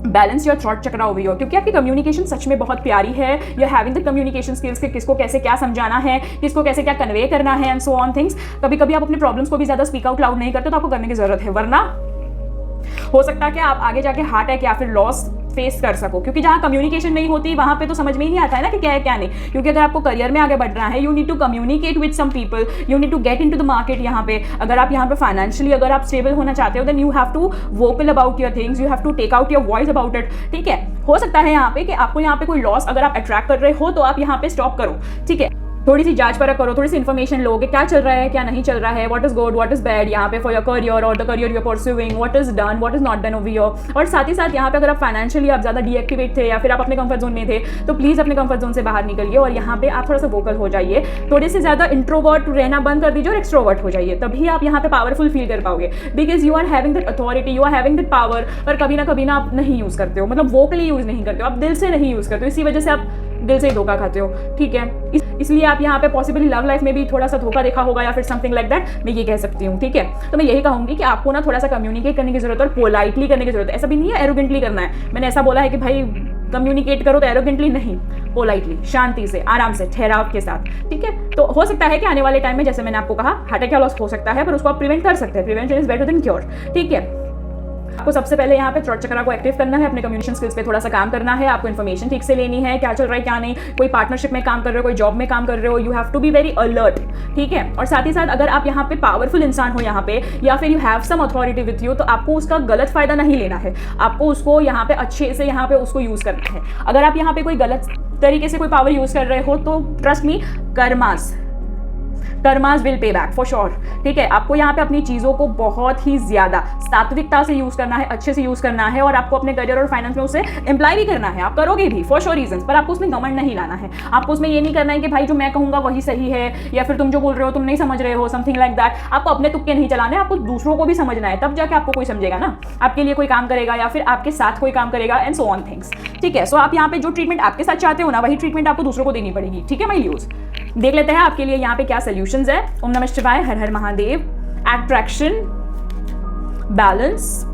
balance your थॉट चक्रा ओवर योर, क्योंकि आपकी कम्युनिकेशन सच में बहुत प्यारी है। You are having the communication skills कि किसको कैसे क्या समझाना है, किसको कैसे क्या कन्वे करना है एंड सो ऑन थिंग्स। कभी कभी आप अपने प्रॉब्लम्स को भी ज़्यादा स्पीक आउट लाउड नहीं करते तो आपको करने की जरूरत है, वरना हो सकता है कि आप आगे जाके हार्ट अटैक या फिर लॉस फेस कर सको, क्योंकि जहाँ कम्युनिकेशन नहीं होती वहाँ पे तो समझ में ही नहीं आता है ना कि क्या है क्या नहीं। क्योंकि अगर आपको करियर में आगे बढ़ना है you need to communicate with some people, you need to get into the market. यहाँ पे अगर आप यहाँ पे फाइनेंशियली अगर आप स्टेबल होना चाहते हो then you have to vocal about your things, you have to take out your voice about it, ठीक है। हो सकता है यहाँ पे कि आपको यहाँ पे कोई लॉस अगर आप अट्रैक्ट कर रहे हो तो आप यहाँ पे स्टॉप करो, ठीक है। थोड़ी सी जांच परख करो, थोड़ी सी इन्फॉर्मेशन लो कि क्या चल रहा है क्या नहीं चल रहा है, what is good what is bad यहाँ पे फॉर योर करियर और the career you are pursuing, what is done what is not done over your. और साथ ही साथ यहाँ पे अगर आप फाइनेंशियली आप ज़्यादा डीएक्टिवेट थे या फिर आप अपने कंफर्ट जोन में थे तो प्लीज़ अपने कंफर्ट जोन से बाहर निकलिए और यहाँ पे आप थोड़ा सा वोकल हो जाइए, थोड़े से ज़्यादा इंट्रोवर्ट रहना बंद कर दीजिए और एक्सट्रोवर्ट हो जाइए, तभी आप यहाँ पे पावरफुल फील कर पाओगे। Because you are having that authority, you are having that power, पर कभी ना आप नहीं यूज़ करते हो, मतलब वोकली यूज़ नहीं करते हो, आप दिल से नहीं यूज़ करते हो, इसी वजह से आप दिल से ही धोखा खाते हो, ठीक है। इसलिए आप यहाँ पे पॉसिबली लव लाइफ में भी थोड़ा सा धोखा देखा होगा या फिर समथिंग लाइक दैट, मैं ये कह सकती हूँ, ठीक है। तो मैं यही कहूँगी कि आपको ना थोड़ा सा कम्युनिकेट करने की जरूरत है और पोलाइटली करने की जरूरत है। ऐसा भी नहीं है एरोगेंटली करना है, मैंने ऐसा बोला है कि भाई कम्युनिकेट करो तो एरोगेंटली नहीं, पोलाइटली, शांति से, आराम से, ठहराव के साथ, ठीक है। तो हो सकता है कि आने वाले टाइम में जैसे मैंने आपको कहा हार्ट अटैक या लॉस हो सकता है, पर उसको आप प्रिवेंट कर सकते हैं, prevention is better than cure, ठीक है। आपको सबसे पहले यहाँ पे थ्रॉट चक्रा को एक्टिव करना है, अपने कम्युनिकेशन स्किल्स पे थोड़ा सा काम करना है, आपको इन्फॉर्मेशन ठीक से लेनी है, क्या चल रहा है क्या नहीं, कोई पार्टनरशिप में काम कर रहे हो, कोई जॉब में काम कर रहे हो, you have to be very alert, ठीक है। और साथ ही साथ अगर आप यहाँ पे पावरफुल इंसान हो यहाँ पे, या फिर you have some authority with you, तो आपको उसका गलत फायदा नहीं लेना है, आपको उसको यहाँ पे अच्छे से यहाँ पे उसको यूज करना है। अगर आप यहाँ पे कोई गलत तरीके से कोई पावर यूज कर रहे हो तो trust me, karmas will pay back for sure, ठीक है। आपको यहाँ पे अपनी चीज़ों को बहुत ही ज़्यादा सात्विकता से यूज़ करना है, अच्छे से यूज़ करना है, और आपको अपने करियर और फाइनेंस में उसे एम्प्लॉय भी करना है, आप करोगे भी फॉर श्योर रीजंस, पर आपको उसमें घमंड नहीं लाना है। आपको उसमें ये नहीं करना है कि भाई जो मैं कहूँगा वही सही है, या फिर तुम जो बोल रहे हो तुम नहीं समझ रहे हो, समथिंग लाइक दैट। आपको अपने तुक्के नहीं चलाने, आपको दूसरों को भी समझना है, तब जाके आपको कोई समझेगा ना, आपके लिए कोई काम करेगा या फिर आपके साथ कोई काम करेगा, एंड सो ऑन थिंग्स, ठीक है। सो आप यहाँ पे जो ट्रीटमेंट आपके साथ चाहते हो ना, वही ट्रीटमेंट आपको दूसरों को देनी पड़ेगी, ठीक है माय यूज। देख लेते हैं आपके लिए यहाँ पे क्या सॉल्यूशंस है। ओम नमः शिवाय, हर हर महादेव, अट्रैक्शन, बैलेंस,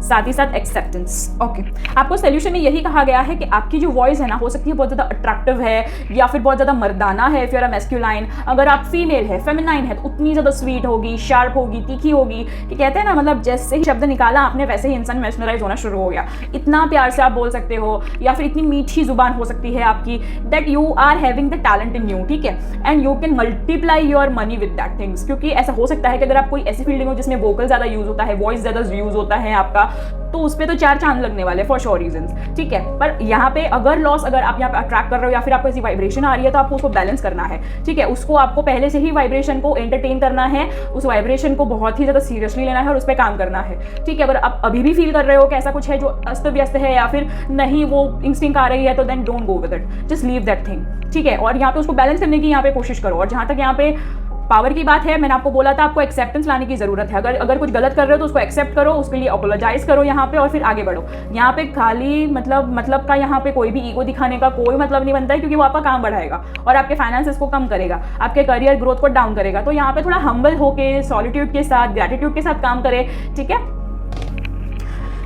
साथ ही साथ एक्सेप्टेंस। ओके, आपको सोल्यूशन में यही कहा गया है कि आपकी जो वॉइस है ना, हो सकती है बहुत ज़्यादा अट्रैक्टिव है या फिर बहुत ज़्यादा मर्दाना है, if you are a masculine. अगर आप फीमेल है, फेमिनाइन है, तो उतनी ज़्यादा स्वीट होगी, शार्प होगी, तीखी होगी, कि कहते हैं ना, मतलब जैसे ही शब्द निकाला आपने वैसे ही इंसान मैस्मराइज होना शुरू हो गया। इतना प्यार से आप बोल सकते हो, या फिर इतनी मीठी जुबान हो सकती है आपकी, that you are having the talent in you, ठीक है। And you can multiply your money with that things, क्योंकि ऐसा हो सकता है कि अगर आप कोई ऐसी फील्ड में हो जिसमें वोकल ज़्यादा यूज होता है, वॉइस ज़्यादा यूज होता है आपका, तो उस पर तो 4 चांद लगने वाले फॉर श्योर रीजंस, ठीक है। पर यहाँ पे अगर लॉस, अगर आप यहाँ पे अट्रैक्ट कर रहे हो या फिर आपको ऐसी वाइब्रेशन आ रही है, तो आपको उसको बैलेंस करना है, ठीक है। उसको आपको पहले से ही वाइब्रेशन को एंटरटेन करना है, उस वाइब्रेशन को बहुत ही ज़्यादा सीरियसली लेना है और उस पर काम करना है, ठीक है। अगर आप अभी भी फील कर रहे हो कि ऐसा कुछ है जो अस्त व्यस्त है या फिर नहीं वो इंस्टिंक्ट आ रही है, तो then don't go with it, just leave that thing, ठीक है। और यहाँ पे उसको बैलेंस करने की यहाँ पे कोशिश करो। और जहाँ तक यहाँ पे पावर की बात है, मैंने आपको बोला था आपको एक्सेप्टेंस लाने की जरूरत है। अगर कुछ गलत कर रहे हो तो उसको एक्सेप्ट करो, उसके लिए अपोलोजाइज करो यहाँ पे, और फिर आगे बढ़ो। यहाँ पे खाली मतलब का यहाँ पे कोई भी ईगो दिखाने का कोई मतलब नहीं बनता है, क्योंकि वो आपका काम बढ़ाएगा और आपके फाइनेंसेस को कम करेगा, आपके करियर ग्रोथ को डाउन करेगा। तो यहाँ पे थोड़ा हम्बल होके, सॉलिट्यूड के साथ, ग्रैटिट्यूड के साथ काम करे, ठीक है।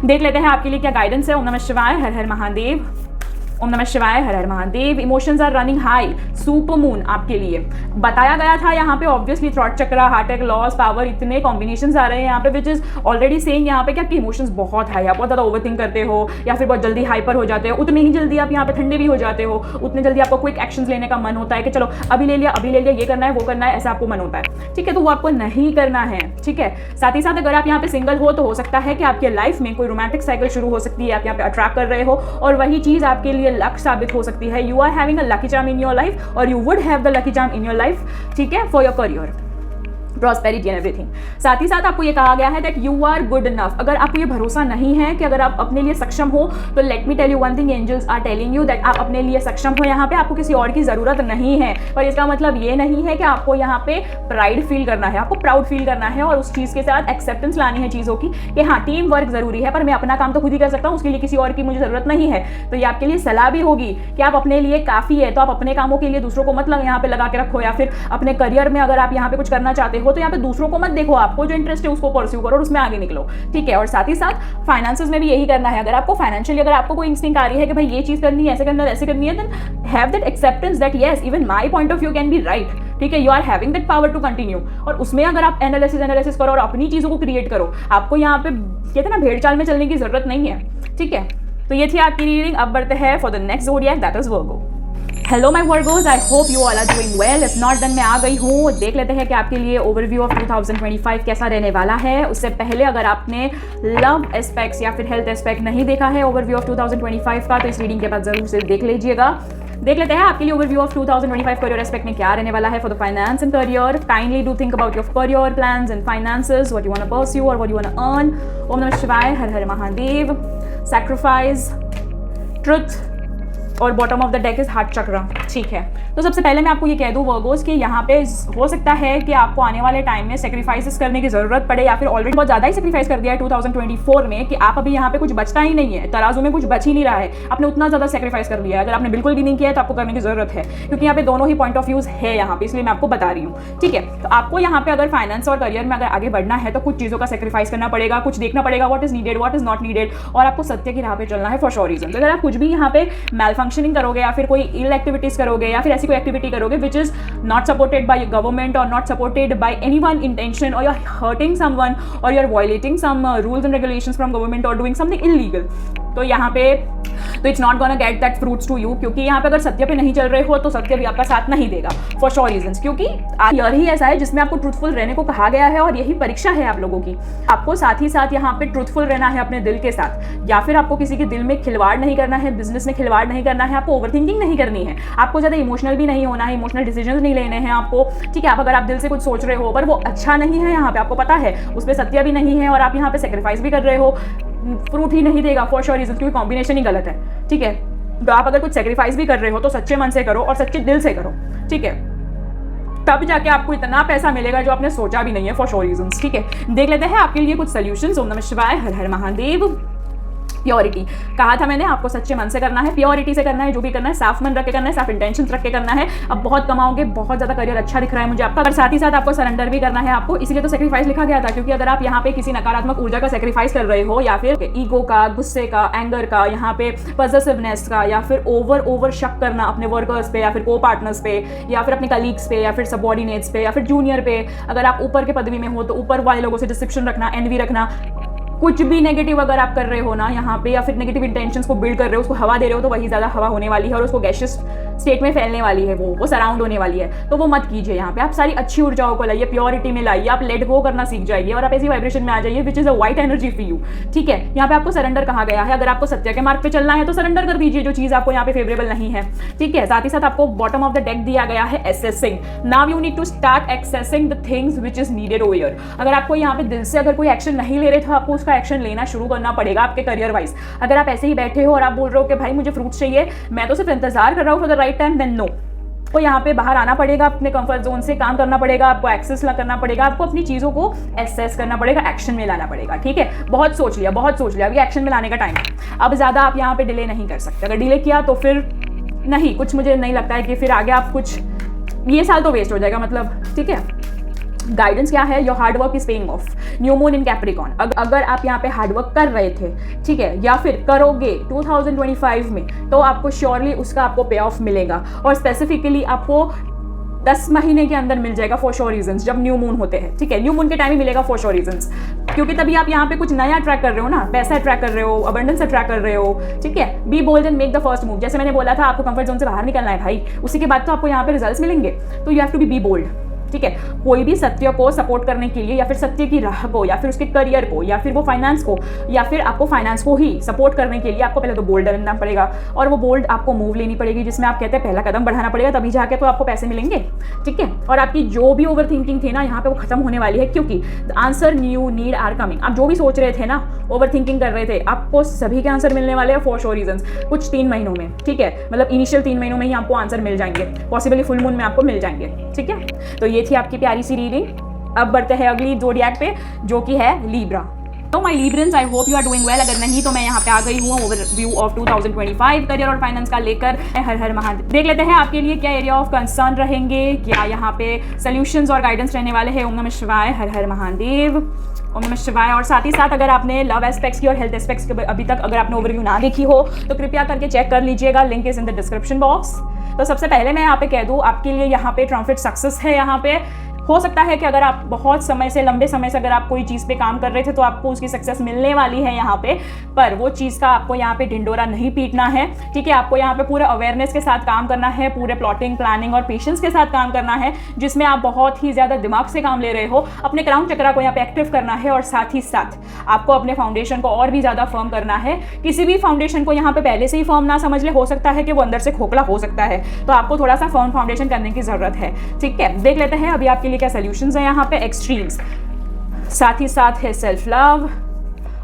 देख लेते हैं आपके लिए क्या गाइडेंस है। ओम नमः शिवाय, हर हर महादेव, ओम नमः शिवाय, हर हर Mahadev. Emotions are running high, super moon आपके लिए बताया गया था यहाँ पे। Obviously throat chakra, heart attack, loss, power, इतने कॉम्बिनेशंस आ रहे हैं यहाँ पे, विच इज ऑलरेडी सेइंग यहाँ पे क्या कि इमोशंस बहुत हाई, आप बहुत ज़्यादा ओवरथिंक करते हो या फिर बहुत जल्दी हाइपर हो जाते हो। उतनी ही जल्दी आप यहाँ पे ठंडे भी हो जाते हो, उतने जल्दी आपको क्विक एक्शंस लेने का मन होता है कि चलो अभी ले लिया, ये करना है, वो करना है, ऐसा आपको मन होता है, ठीक है। तो वो आपको नहीं करना है, ठीक है। साथ ही साथ अगर आप यहाँ पे सिंगल हो तो हो सकता है कि आपके लाइफ में कोई रोमांटिक साइकिल शुरू हो सकती है, आप यहाँ पे अट्रैक्ट कर रहे हो और वही चीज़ आपके लिए लक साबित हो सकती है। You are having a lucky charm in your life, और you would have the lucky charm in your life, ठीक है, for your career, prosperity and everything. साथ ही साथ आपको ये कहा गया है that you are good enough. अगर आपको ये भरोसा नहीं है कि अगर आप अपने लिए सक्षम हो, तो let me tell you one thing, angels are telling you that आप अपने लिए सक्षम हो। यहाँ पे आपको किसी और की जरूरत नहीं है। पर इसका मतलब ये नहीं है कि आपको यहाँ पे प्राइड फील करना है, आपको प्राउड फील करना है और उस चीज़ के साथ एक्सेप्टेंस लानी है चीज़ों की कि हाँ, टीम वर्क जरूरी है, पर मैं अपना काम तो खुद ही कर सकता हूँ, उसके लिए किसी और की मुझे जरूरत नहीं है। तो ये आपके लिए सलाह भी होगी कि आप अपने लिए काफ़ी है, तो आप अपने कामों के लिए दूसरों को मत यहाँ पे लगा के रखो, या फिर अपने करियर में अगर आप यहाँ पे कुछ करना चाहते हो तो यहाँ पे दूसरों को मत देखो, आपको जो इंटरेस्ट है उसको परस्यू करो और उसमें आगे निकलो, ठीक है। और साथ ही साथ फाइनेंसेस में भी यही करना है। अगर आपको फाइनेंशियली अगर आपको कोई इंस्टिंक्ट आ रही है कि भाई ये चीज़ करनी है, ऐसे करना है, वैसे करनी है, then have that acceptance that yes, even my point of view can be right, ठीक है। You are having that power to continue. और उसमें अगर आप एनालिसिस करो और अपनी चीज़ों को क्रिएट करो, आपको यहाँ पे कहते हैं ना भेड़ चाल में चलने की जरूरत नहीं है, ठीक है। तो ये थी आपकी रीडिंग। अब बढ़ते हैं for the next zodiac, that is Virgo. Hello my Virgos, I hope you all are doing well. If not then मैं आ गई हूँ। देख लेते हैं कि आपके लिए ओवरव्यू ऑफ 2025 कैसा रहने वाला है। उससे पहले अगर आपने लव एस्पेक्ट्स या फिर हेल्थ एस्पेक्ट नहीं देखा है ओवरव्यू ऑफ 2025 का, तो इस रीडिंग के बाद जरूर से देख लीजिएगा। देख लेते हैं आपके लिए ओवरव्यू ऑफ 2025 करियर एस्पेक्ट में क्या रहने वाला है for the finance and career. Kindly do think about your career plans and finances, what you want to pursue और what you want to earn. ओम नमः शिवाय, हर हर महादेव। सैक्रिफाइस, ट्रुथ, और bottom of the deck is heart chakra, ठीक है। तो सबसे पहले मैं आपको ये कह दूं वर्गोस कि यहाँ पे हो सकता है कि आपको आने वाले टाइम में सेक्रीफाइसेस करने की जरूरत पड़े, या फिर ऑलरेडी बहुत ज़्यादा ही सेक्रीफाइस कर दिया है 2024 में कि आप अभी यहाँ पे कुछ बचता ही नहीं है, तराजू में कुछ बच ही नहीं रहा है, आपने उतना ज़्यादा सेक्रीफाइस कर लिया है। अगर आपने बिल्कुल भी नहीं किया है तो आपको करने की जरूरत है, क्योंकि यहाँ पे दोनों ही पॉइंट ऑफ व्यूज है यहाँ पे, इसलिए मैं आपको बता रही हूँ, ठीक है। तो आपको यहाँ पे अगर फाइनेंस और करियर में अगर आगे बढ़ना है तो कुछ चीज़ों का सेक्रीफाइस करना पड़ेगा, कुछ देखना पड़ेगा what is needed, what is not needed, और आपको सत्य की राह पे चलना है फॉर श्योर रीजन। अगर आप कुछ भी यहाँ पे फंक्शनिंग करोगे या फिर कोई इल एक्टिविटीज़ करोगे या फिर ऐसी कोई एक्टिविटी करोगे which is not supported by government और not supported by any one intention, और यू आर हर्टिंग समवन और you are violating some rules and regulations from government और डूइंग समथिंग इलीगल, तो यहाँ पे तो it's not gonna get that fruits to you, क्योंकि यहाँ पे अगर सत्य पे नहीं चल रहे हो तो सत्य भी आपका साथ नहीं देगा फॉर श्योर रीजंस, क्योंकि ईयर ही ऐसा है जिसमें आपको ट्रूथफुल रहने को कहा गया है और यही परीक्षा है आप लोगों की। आपको साथ ही साथ यहाँ पे ट्रूथफुल रहना है अपने दिल के साथ, या फिर आपको किसी के दिल में खिलवाड़ नहीं करना है, बिजनेस में खिलवाड़ नहीं करना है, आपको ओवरथिंकिंग नहीं करनी है, आपको ज़्यादा इमोशनल भी नहीं होना है, इमोशनल डिसीजन नहीं लेने हैं आपको, ठीक है। आप अगर आप दिल से कुछ सोच रहे हो पर वो अच्छा नहीं है, यहाँ पे आपको पता है उसमें सत्य भी नहीं है और आप यहाँ पे सेक्रीफाइस भी कर रहे हो, फ्रूट ही नहीं देगा फॉर श्योर रीजन, क्योंकि कॉम्बिनेशन ही गलत है, ठीक है। तो आप अगर कुछ सेक्रीफाइस भी कर रहे हो तो सच्चे मन से करो और सच्चे दिल से करो, ठीक है, तब जाके आपको इतना पैसा मिलेगा जो आपने सोचा भी नहीं है फॉर श्योर रीजंस, ठीक है। देख लेते हैं आपके लिए कुछ सॉल्यूशंस। ओम नमः शिवाय, हर हर महादेव। प्योरिटी कहा था मैंने, आपको सच्चे मन से करना है, प्योरिटी से करना है, जो भी करना है साफ मन रख के करना है, साफ इंटेंशंस रख के करना है। अब बहुत कमाओगे, बहुत ज़्यादा करियर अच्छा दिख रहा है मुझे आपका, और साथ ही साथ आपको सरेंडर भी करना है आपको, इसीलिए तो सेक्रीफाइस लिखा गया था, क्योंकि अगर आप यहाँ पे किसी नकारात्मक ऊर्जा का सेक्रीफाइस कर रहे हो या फिर ईगो का, गुस्से का, एंगर का, यहाँ पे पॉसेसिवनेस का, या फिर ओवर शक करना अपने वर्कर्स पे या फिर को पार्टनर्स पे या फिर अपने कलीग्स पे या फिर सबॉर्डिनेट्स पे या फिर जूनियर पे, अगर आप ऊपर के पदवी में हो तो ऊपर वाले लोगों से डिसिप्शन रखना, एनवी रखना, कुछ भी नेगेटिव अगर आप कर रहे हो ना यहाँ पे, या फिर नेगेटिव इंटेंशंस को बिल्ड कर रहे हो, उसको हवा दे रहे हो, तो वही ज़्यादा हवा होने वाली है और उसको गैशियस स्टेट में फैलने वाली है, वो सराउंड होने वाली है, तो वो मत कीजिए। यहाँ पे आप सारी अच्छी ऊर्जाओं को लाइए, प्योरिटी में लाइए, आप लेट गो करना सीख जाइए और आप ऐसी वाइब्रेशन में आ जाइए which is a white energy for you, ठीक है। यहाँ पे आपको सरेंडर कहा गया है, अगर आपको सत्य के मार्ग पे चलना है तो सरेंडर कर दीजिए जो चीज़ आपको यहाँ पे फेवरेबल नहीं है, ठीक है। साथ ही साथ आपको बॉटम ऑफ द डेक दिया गया है assessing. Now you need to start accessing the things which is needed over. अगर आपको यहाँ पे दिल से अगर कोई एक्शन नहीं ले रहे तो आपको उसका एक्शन लेना शुरू करना पड़ेगा आपके करियर वाइज। अगर आप ऐसे ही बैठे हो और आप बोल रहे हो कि भाई मुझे फ्रूट्स चाहिए, मैं तो सिर्फ इंतजार कर रहा हूँ for the right time, then no. तो यहाँ पे बाहर आना पड़ेगा, अपने कंफर्ट जोन से काम करना पड़ेगा, आपको एक्सेस करना पड़ेगा, आपको अपनी चीज़ों को एसेस करना पड़ेगा, एक्शन में लाना पड़ेगा, ठीक है। बहुत सोच लिया, अभी एक्शन में लाने का टाइम है। अब ज़्यादा आप यहाँ पे डिले नहीं कर सकते, अगर डिले किया तो फिर नहीं, कुछ मुझे नहीं लगता है कि फिर आगे आप कुछ, ये साल तो वेस्ट हो जाएगा मतलब, ठीक है। गाइडेंस क्या है, your hard work is paying off. New moon in Capricorn, अगर आप यहाँ पे हार्डवर्क कर रहे थे, ठीक है, या फिर करोगे 2025 में, तो आपको श्योरली उसका आपको पे ऑफ मिलेगा, और स्पेसिफिकली आपको 10 महीने के अंदर मिल जाएगा फॉर श्योर रीजंस, जब न्यू मून होते हैं, ठीक है। न्यू मून के टाइम ही मिलेगा फॉर श्योर रीजंस, क्योंकि तभी आप यहाँ पे कुछ नया ट्रैक कर रहे हो ना, पैसा ट्रैक कर रहे हो, अबंडेंस ट्रैक कर रहे हो, ठीक है। Be bold and make the first move, जैसे मैंने बोला था आपको कंफर्ट जोन से बाहर निकलना है भाई, उसी के बाद तो आपको यहाँ पे रिजल्ट्स मिलेंगे, तो you have to be bold, ठीक है। कोई भी सत्य को सपोर्ट करने के लिए, या फिर सत्य की राह को, या फिर उसके करियर को, या फिर वो फाइनेंस को, या फिर आपको फाइनेंस को ही सपोर्ट करने के लिए आपको पहले तो बोल्ड बनना पड़ेगा, और वो बोल्ड आपको मूव लेनी पड़ेगी, जिसमें आप कहते हैं पहला कदम बढ़ाना पड़ेगा, तभी जाके तो आपको पैसे मिलेंगे, ठीक है। और आपकी जो भी ओवर थिंकिंग थी ना यहाँ पे, वो खत्म होने वाली है, क्योंकि the answer new need are coming. आप जो भी सोच रहे थे ना, ओवर थिंकिंग कर रहे थे, आपको सभी के आंसर मिलने वाले हैं फॉर श्योर रीजंस, कुछ 3 महीनों में, ठीक है। मतलब इनिशियल 3 महीनों में ही आपको आंसर मिल जाएंगे, पॉसिबली फुल मून में आपको मिल जाएंगे, ठीक है। तो ये थी आपकी प्यारी सी रीडिंग। अब बढ़ते हैं अगली ज़ोडिएक पे, जो कि है लीब्रा। तो my Librans, I hope you are doing well. अगर नहीं तो मैं यहाँ पे आ गई हूँ ओवरव्यू ऑफ 2025 करियर और फाइनेंस का लेकर। हर हर महादेव। देख लेते हैं आपके लिए क्या एरिया ऑफ कंसर्न रहेंगे, क्या यहाँ पे सोल्यूशंस और गाइडेंस रहने वाले हैं। ओम नमः शिवाय, हर हर महादेव, ओम नमः शिवाय। और साथ ही साथ अगर आपने लव एस्पेक्ट्स की और हेल्थ एस्पेक्ट्स की अभी तक अगर आपने ओवरव्यू ना देखी हो तो कृपया करके चेक कर लीजिएगा, link is in the description box. तो सबसे पहले मैं यहाँ पे कह दूँ, आपके लिए यहाँ पे ट्रम्पेट सक्सेस है। यहाँ पे हो सकता है कि अगर आप बहुत समय से, लंबे समय से अगर आप कोई चीज़ पे काम कर रहे थे तो आपको उसकी सक्सेस मिलने वाली है यहाँ पे, पर वो चीज़ का आपको यहाँ पे ढिंडोरा नहीं पीटना है, ठीक है। आपको यहाँ पे पूरे अवेयरनेस के साथ काम करना है, पूरे प्लॉटिंग, प्लानिंग और पेशेंस के साथ काम करना है, जिसमें आप बहुत ही ज़्यादा दिमाग से काम ले रहे हो। अपने क्राउन चक्रा को यहाँ पे एक्टिव करना है, और साथ ही साथ आपको अपने फाउंडेशन को और भी ज़्यादा फर्म करना है। किसी भी फाउंडेशन को यहाँ पे पहले से ही फर्म ना समझ ले, हो सकता है कि वो अंदर से खोखला हो सकता है, तो आपको थोड़ा सा फर्म फाउंडेशन करने की ज़रूरत है, ठीक है। देख लेते हैं अभी आपके लिए क्या सोल्यूशंस हैं। यहाँ पे एक्सट्रीम्स, साथ ही साथ है सेल्फ लव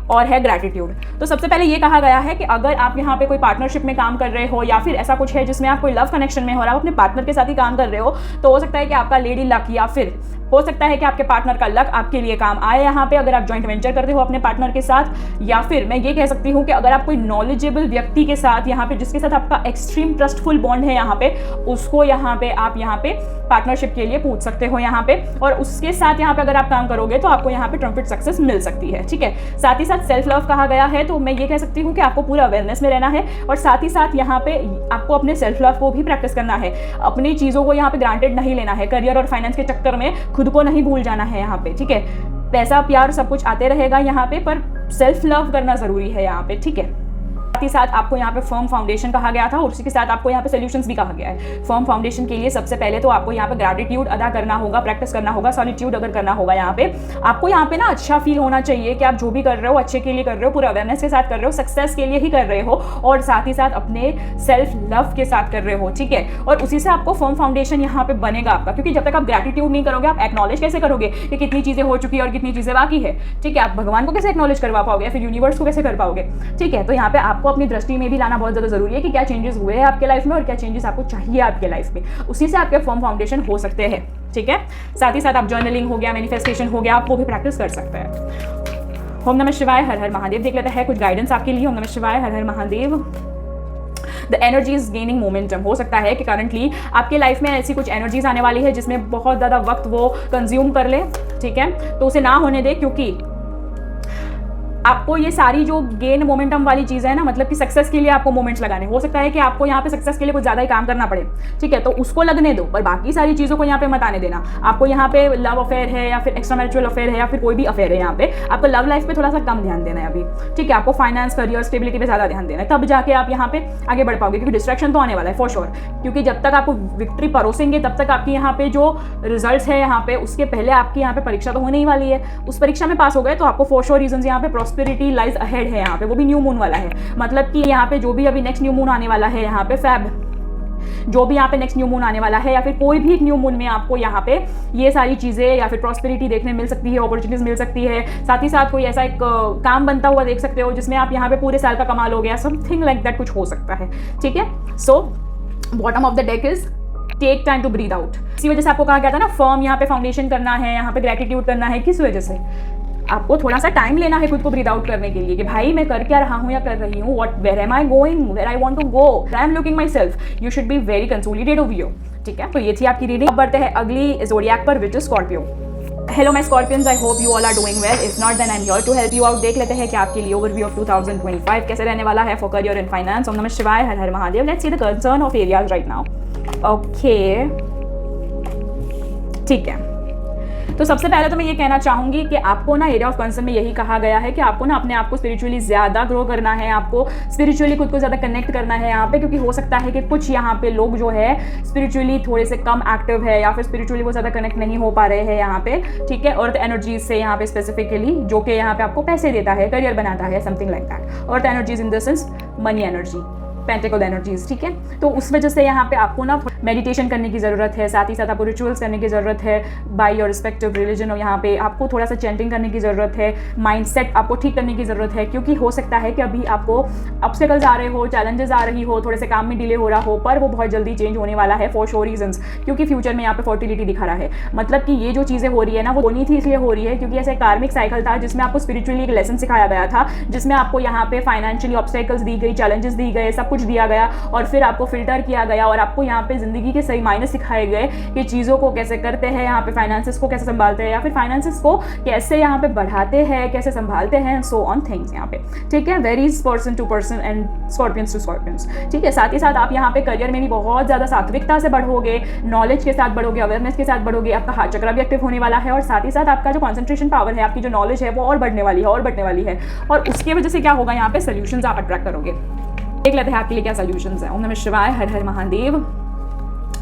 और है ग्रैटिट्यूड। तो सबसे पहले ये कहा गया है कि अगर आप यहाँ पे कोई पार्टनरशिप में काम कर रहे हो, या फिर ऐसा कुछ है जिसमें आप कोई लव कनेक्शन में हो और आप अपने पार्टनर के साथ ही काम कर रहे हो, तो हो सकता है कि आपका लेडी लक, या फिर हो सकता है कि आपके पार्टनर का लक आपके लिए काम आए यहाँ पे, अगर आप जॉइंट वेंचर करते हो अपने पार्टनर के साथ। या फिर मैं ये कह सकती हूँ कि अगर आप कोई नॉलेजेबल व्यक्ति के साथ यहाँ पे, जिसके साथ आपका एक्सट्रीम ट्रस्टफुल बॉन्ड है यहाँ पे, उसको यहाँ पे आप यहाँ पे पार्टनरशिप के लिए पूछ सकते हो यहाँ पे, और उसके साथ यहाँ पे अगर आप काम करोगे तो आपको यहाँ पे ट्रम्पेट सक्सेस मिल सकती है, ठीक है। साथ ही साथ साथ सेल्फ लव कहा गया है, तो मैं ये कह सकती हूँ कि आपको पूरा अवेयरनेस में रहना है और साथ ही साथ यहाँ पे आपको अपने सेल्फ लव को भी प्रैक्टिस करना है। अपनी चीज़ों को यहाँ पे ग्रांटेड नहीं लेना है, करियर और फाइनेंस के चक्कर में खुद को नहीं भूल जाना है यहाँ पे, ठीक है। पैसा प्यार सब कुछ आते रहेगा यहाँ पे, पर सेल्फ लव करना ज़रूरी है यहाँ पे, ठीक है। साथ ही साथ आपको यहाँ पे फर्म फाउंडेशन कहा गया था और उसी के साथ आपको यहाँ पे सॉल्यूशंस भी कहा गया है। फर्म फाउंडेशन के लिए सबसे पहले तो आपको यहाँ पे ग्रैटिट्यूड अदा करना होगा, प्रैक्टिस करना होगा, सॉलिट्यूड अगर करना होगा यहाँ पे। आपको यहाँ पे ना अच्छा फील होना चाहिए कि आप जो भी कर रहे हो अच्छे के लिए कर रहे हो, पूरा अवेयरनेस के साथ कर रहे हो, सक्सेस के लिए ही कर रहे हो और साथ ही साथ अपने सेल्फ लव के साथ कर रहे हो, ठीक है। और उसी से आपको फर्म फाउंडेशन यहाँ पे बनेगा आपका, क्योंकि जब तक आप ग्रैटिट्यूड नहीं करोगे, आप एक्नॉलेज कैसे करोगे कि कितनी चीज़ें हो चुकी है और कितनी चीज़ें बाकी है, ठीक है। आप भगवान को कैसे एक्नॉलेज करवा पाओगे, फिर यूनिवर्स को कैसे कर पाओगे, ठीक है। तो यहाँ पे आपको अपनी दृष्टि में भी लाना बहुत ज़्यादा ज़रूरी है कि क्या चेंजेस हुए हैं आपके लाइफ में और क्या चेंजेस आपको चाहिए आपके लाइफ में, उसी से आपके फर्म फाउंडेशन हो सकते हैं, ठीक है। साथ ही साथ आप जर्नलिंग हो गया, मैनिफेस्टेशन हो गया, आप वो भी प्रैक्टिस कर सकते हैं। ओम नमः शिवाय, हर हर महादेव। देख लेते हैं कुछ गाइडेंस आपके लिए। ओम नमः शिवाय, हर हर Mahadev. The energy is gaining momentum. हो सकता है कि करंटली आपके लाइफ में ऐसी कुछ एनर्जीज आने वाली है जिसमें बहुत ज़्यादा वक्त वो कंज्यूम कर ले, ठीक है। तो उसे ना होने दे, क्योंकि आपको ये सारी जो गेन मोमेंटम वाली चीज़ है ना, मतलब कि सक्सेस के लिए आपको मोमेंट्स लगाने, हो सकता है कि आपको यहाँ पे सक्सेस के लिए कुछ ज़्यादा ही काम करना पड़े, ठीक है। तो उसको लगने दो, पर बाकी सारी चीज़ों को यहाँ पे मत आने देना। आपको यहाँ पे लव अफेयर है या फिर एक्स्ट्रा मैरिटल अफेयर है या फिर कोई भी अफेयर है, यहाँ पे आपको लव लाइफ पे थोड़ा सा कम ध्यान देना है अभी, ठीक है। आपको फाइनेंस, करियर, स्टेबिलिटी पे ज़्यादा ध्यान देना है, तब जाके आप यहाँ पे आगे बढ़ पाओगे, क्योंकि डिस्ट्रैक्शन तो आने वाला है फॉर श्योर। क्योंकि जब तक आपको विक्ट्री परोसेंगे तब तक आपकी यहाँ पे जो रिजल्ट है यहाँ पे, उसके पहले आपकी यहाँ पे परीक्षा तो होने ही वाली है। उस परीक्षा में पास हो गए तो आपको फॉर श्योर रीजन यहाँ पे प्रॉस्पेरिटी लाइज हेड है यहाँ पे, वो भी न्यू मून वाला है। मतलब कि यहाँ पे जो भी अभी नेक्स्ट न्यू मून आने वाला है यहाँ पे फैब, जो भी यहाँ पे नेक्स्ट न्यू मून आने वाला है या फिर कोई भी एक न्यू मून में आपको यहाँ पे ये सारी चीज़ें या फिर प्रॉस्पेरिटी देखने मिल सकती है, अपॉर्चुनिटीज मिल सकती है। साथ ही साथ कोई ऐसा एक काम बनता हुआ देख सकते हो जिसमें आप यहाँ पे पूरे साल का कमाल हो गया, समथिंग लाइक दैट कुछ हो सकता है, ठीक है। So bottom of the deck is take time to breathe out. इसी वजह से आपको कहा गया था ना फर्म यहाँ पे फाउंडेशन करना है, यहाँ पे ग्रेटिट्यूड करना है। किस वजह से? आपको थोड़ा सा टाइम लेना है खुद को ब्रीथ आउट करने के लिए कि भाई मैं कर क्या रहा हूँ या कर रही हूँ, what, where am I going, where I want to go, I am looking myself. You should be very consolidated of you, ठीक है। तो ये थी आपकी रीडिंग। अब बढ़ते हैं अगली ज़ोडिएक पर, which is Scorpio. Hello my Scorpions, I hope you all are doing well. If not then I am here to help you out. देख लेते हैं कि आपके लिए ओवरव्यू ऑफ 2025 कैसे रहने वाला है फॉर करियर एंड फाइनेंस। ओम नमः शिवाय, हर हर Mahadev. Let's see the concern of areas right now. Okay, ठीक है। तो सबसे पहले तो मैं ये कहना चाहूँगी कि आपको ना एरिया ऑफ कंसर्न में यही कहा गया है कि आपको ना अपने आप को स्पिरिचुअली ज़्यादा ग्रो करना है, आपको स्पिरिचुअली खुद को ज़्यादा कनेक्ट करना है यहाँ पे, क्योंकि हो सकता है कि कुछ यहाँ पे लोग जो है स्पिरिचुअली थोड़े से कम एक्टिव है या फिर स्पिरिचुअली वो ज़्यादा कनेक्ट नहीं हो पा रहे हैं यहाँ पे, ठीक है। अर्थ एनर्जीज से यहाँ पे स्पेसिफिकली, जो कि यहाँ पे आपको पैसे देता है, करियर बनाता है, something like that. Earth energies in the sense money energy, pentacle energies, ठीक है। तो उस वजह से यहाँ पे आपको ना मेडिटेशन करने की ज़रूरत है, साथ ही साथ आपको रिचुअल्स करने की ज़रूरत है बाय योर रिस्पेक्टिव रिलीजन, और यहाँ पे आपको थोड़ा सा चैंटिंग करने की ज़रूरत है, माइंडसेट आपको ठीक करने की ज़रूरत है, क्योंकि हो सकता है कि अभी आपको ऑब्स्टेकल्स आ रहे हो, चैलेंजेस आ रही हो, थोड़े से काम में डिले हो रहा हो, पर वो बहुत जल्दी चेंज होने वाला है फॉर श्योर रीजंस, क्योंकि फ्यूचर में यहाँ पे फर्टिलिटी दिखा रहा है। मतलब कि ये जो चीज़ें हो रही है ना, वो होनी थी इसलिए हो रही है क्योंकि ऐसा कार्मिक साइकिल था जिसमें आपको स्पिरिचुअली एक लेसन सिखाया गया था, जिसमें आपको यहाँ पे फाइनेंशियली ऑब्स्टेकल्स दी गई, चैलेंजेस दी गए, सब कुछ दिया गया और फिर आपको फिल्टर किया गया और आपको यहाँ पे ज़िंदगी के सही मायने सिखाए गए कि चीज़ों को कैसे करते हैं, यहाँ पे फाइनेंसेस को कैसे संभालते हैं या फिर फाइनेंसेस को कैसे यहाँ पे बढ़ाते हैं, कैसे संभालते हैं, सो ऑन थिंग्स यहाँ पे, ठीक है। Varies person to person and Scorpions to Scorpions, ठीक है। साथ ही साथ आप यहाँ पे करियर में भी बहुत ज़्यादा सात्विकता से बढ़ोगे, नॉलेज के साथ बढ़ोगे, अवेयरनेस के साथ बढ़ोगे, आपका हार्ट चक्र भी एक्टिव होने वाला है और साथ ही साथ आपका जो कॉन्सेंट्रेशन पावर है, आपकी जो नॉलेज है वो और बढ़ने वाली है और बढ़ने वाली है। और उसकी वजह से क्या होगा, यहाँ पे सोल्यूशंस आप अट्रैक्ट करोगे। देख लेते हैं आपके लिए क्या सोल्यूशंस हैं। ओम नमः शिवाय, हर हर महादेव।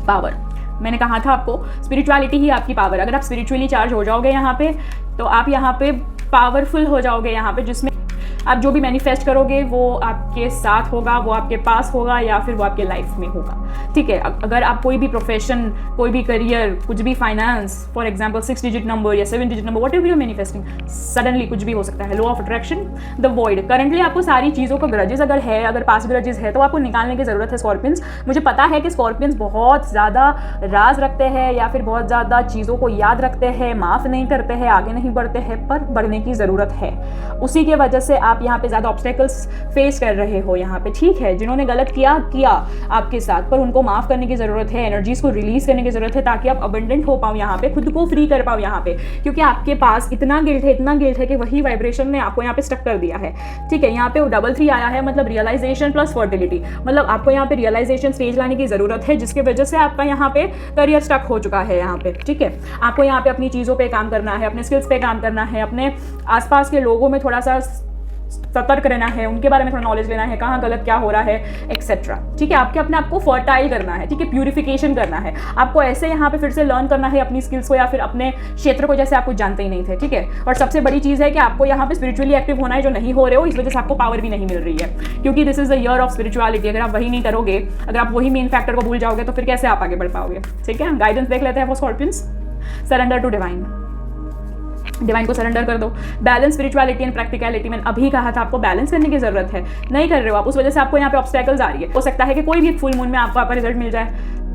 पावर, मैंने कहा था आपको स्पिरिचुअलिटी ही आपकी पावर। अगर आप स्पिरिचुअली चार्ज हो जाओगे यहाँ पे तो आप यहाँ पे पावरफुल हो जाओगे यहाँ पे, जिसमें आप जो भी मैनिफेस्ट करोगे वो आपके साथ होगा, वो आपके पास होगा या फिर वो आपके लाइफ में होगा, ठीक है। अगर आप कोई भी प्रोफेशन, कोई भी करियर, कुछ भी finance, for example 6 digit number या 7 digit number, what ever you manifesting, suddenly कुछ भी हो सकता है। Law of attraction, the void. Currently आपको सारी चीज़ों का ग्रजेस अगर है, अगर पास ग्रजेस है तो आपको निकालने की ज़रूरत है स्कॉर्पियंस। मुझे पता है कि स्कॉर्पियंस बहुत ज़्यादा राज रखते हैं या फिर बहुत ज़्यादा चीज़ों को याद रखते हैं, माफ़ नहीं करते हैं, आगे नहीं बढ़ते हैं, पर बढ़ने की ज़रूरत है। उसी की वजह से आप आप यहाँ पे ज़्यादा ऑब्स्टेकल्स फेस कर रहे हो यहाँ पे, ठीक है। जिन्होंने गलत किया आपके साथ, पर उनको माफ़ करने की ज़रूरत है, एनर्जीज़ को रिलीज़ करने की ज़रूरत है, ताकि आप अबंडेंट हो पाओ यहाँ पे, खुद को फ्री कर पाओ यहाँ पे, क्योंकि आपके पास इतना गिल्ट है कि वही वाइब्रेशन ने आपको यहाँ पे स्टक कर दिया है, ठीक है। यहाँ पे 3 आया है, मतलब रियलाइजेशन प्लस फर्टिलिटी, मतलब आपको यहाँ पे रियलाइजेशन स्टेज लाने की ज़रूरत है, जिसकी वजह से आपका यहाँ पे करियर स्टक हो चुका है यहाँ पे, ठीक है। आपको यहाँ पे अपनी चीज़ों पे काम करना है, अपने स्किल्स पे काम करना है, अपने आसपास के लोगों में थोड़ा सा सतर्क रहना है, उनके बारे में थोड़ा नॉलेज लेना है, कहाँ गलत क्या हो रहा है एक्सेट्रा, ठीक है। आपके अपने आप को फर्टाइल करना है, ठीक है, प्यूरिफिकेशन करना है आपको, ऐसे यहाँ पे फिर से लर्न करना है अपनी स्किल्स को या फिर अपने क्षेत्र को, जैसे आप कुछ जानते ही नहीं थे, ठीक है। और सबसे बड़ी चीज़ है कि आपको यहाँ पे स्पिरिचुअली एक्टिव होना है, जो नहीं हो रहे हो, इस वजह से आपको पावर भी नहीं मिल रही है, क्योंकि this is the year of spirituality. अगर आप वही नहीं करोगे, अगर आप वही मेन फैक्टर को भूल जाओगे, तो फिर कैसे आप आगे बढ़ पाओगे, ठीक है। गाइडेंस देख लेते हैं for Scorpions. Surrender to divine, divine को सरेंडर कर दो। बैलेंस स्पिरिचुअलिटी एंड प्रैक्टिकलिटी, मैंने अभी कहा था आपको बैलेंस करने की जरूरत है, नहीं कर रहे हो आप, उस वजह से आपको यहाँ पे ऑब्स्टेकल्स आ रही है। हो सकता है कि कोई भी फुल मून में आपको आपका रिजल्ट मिल जाए,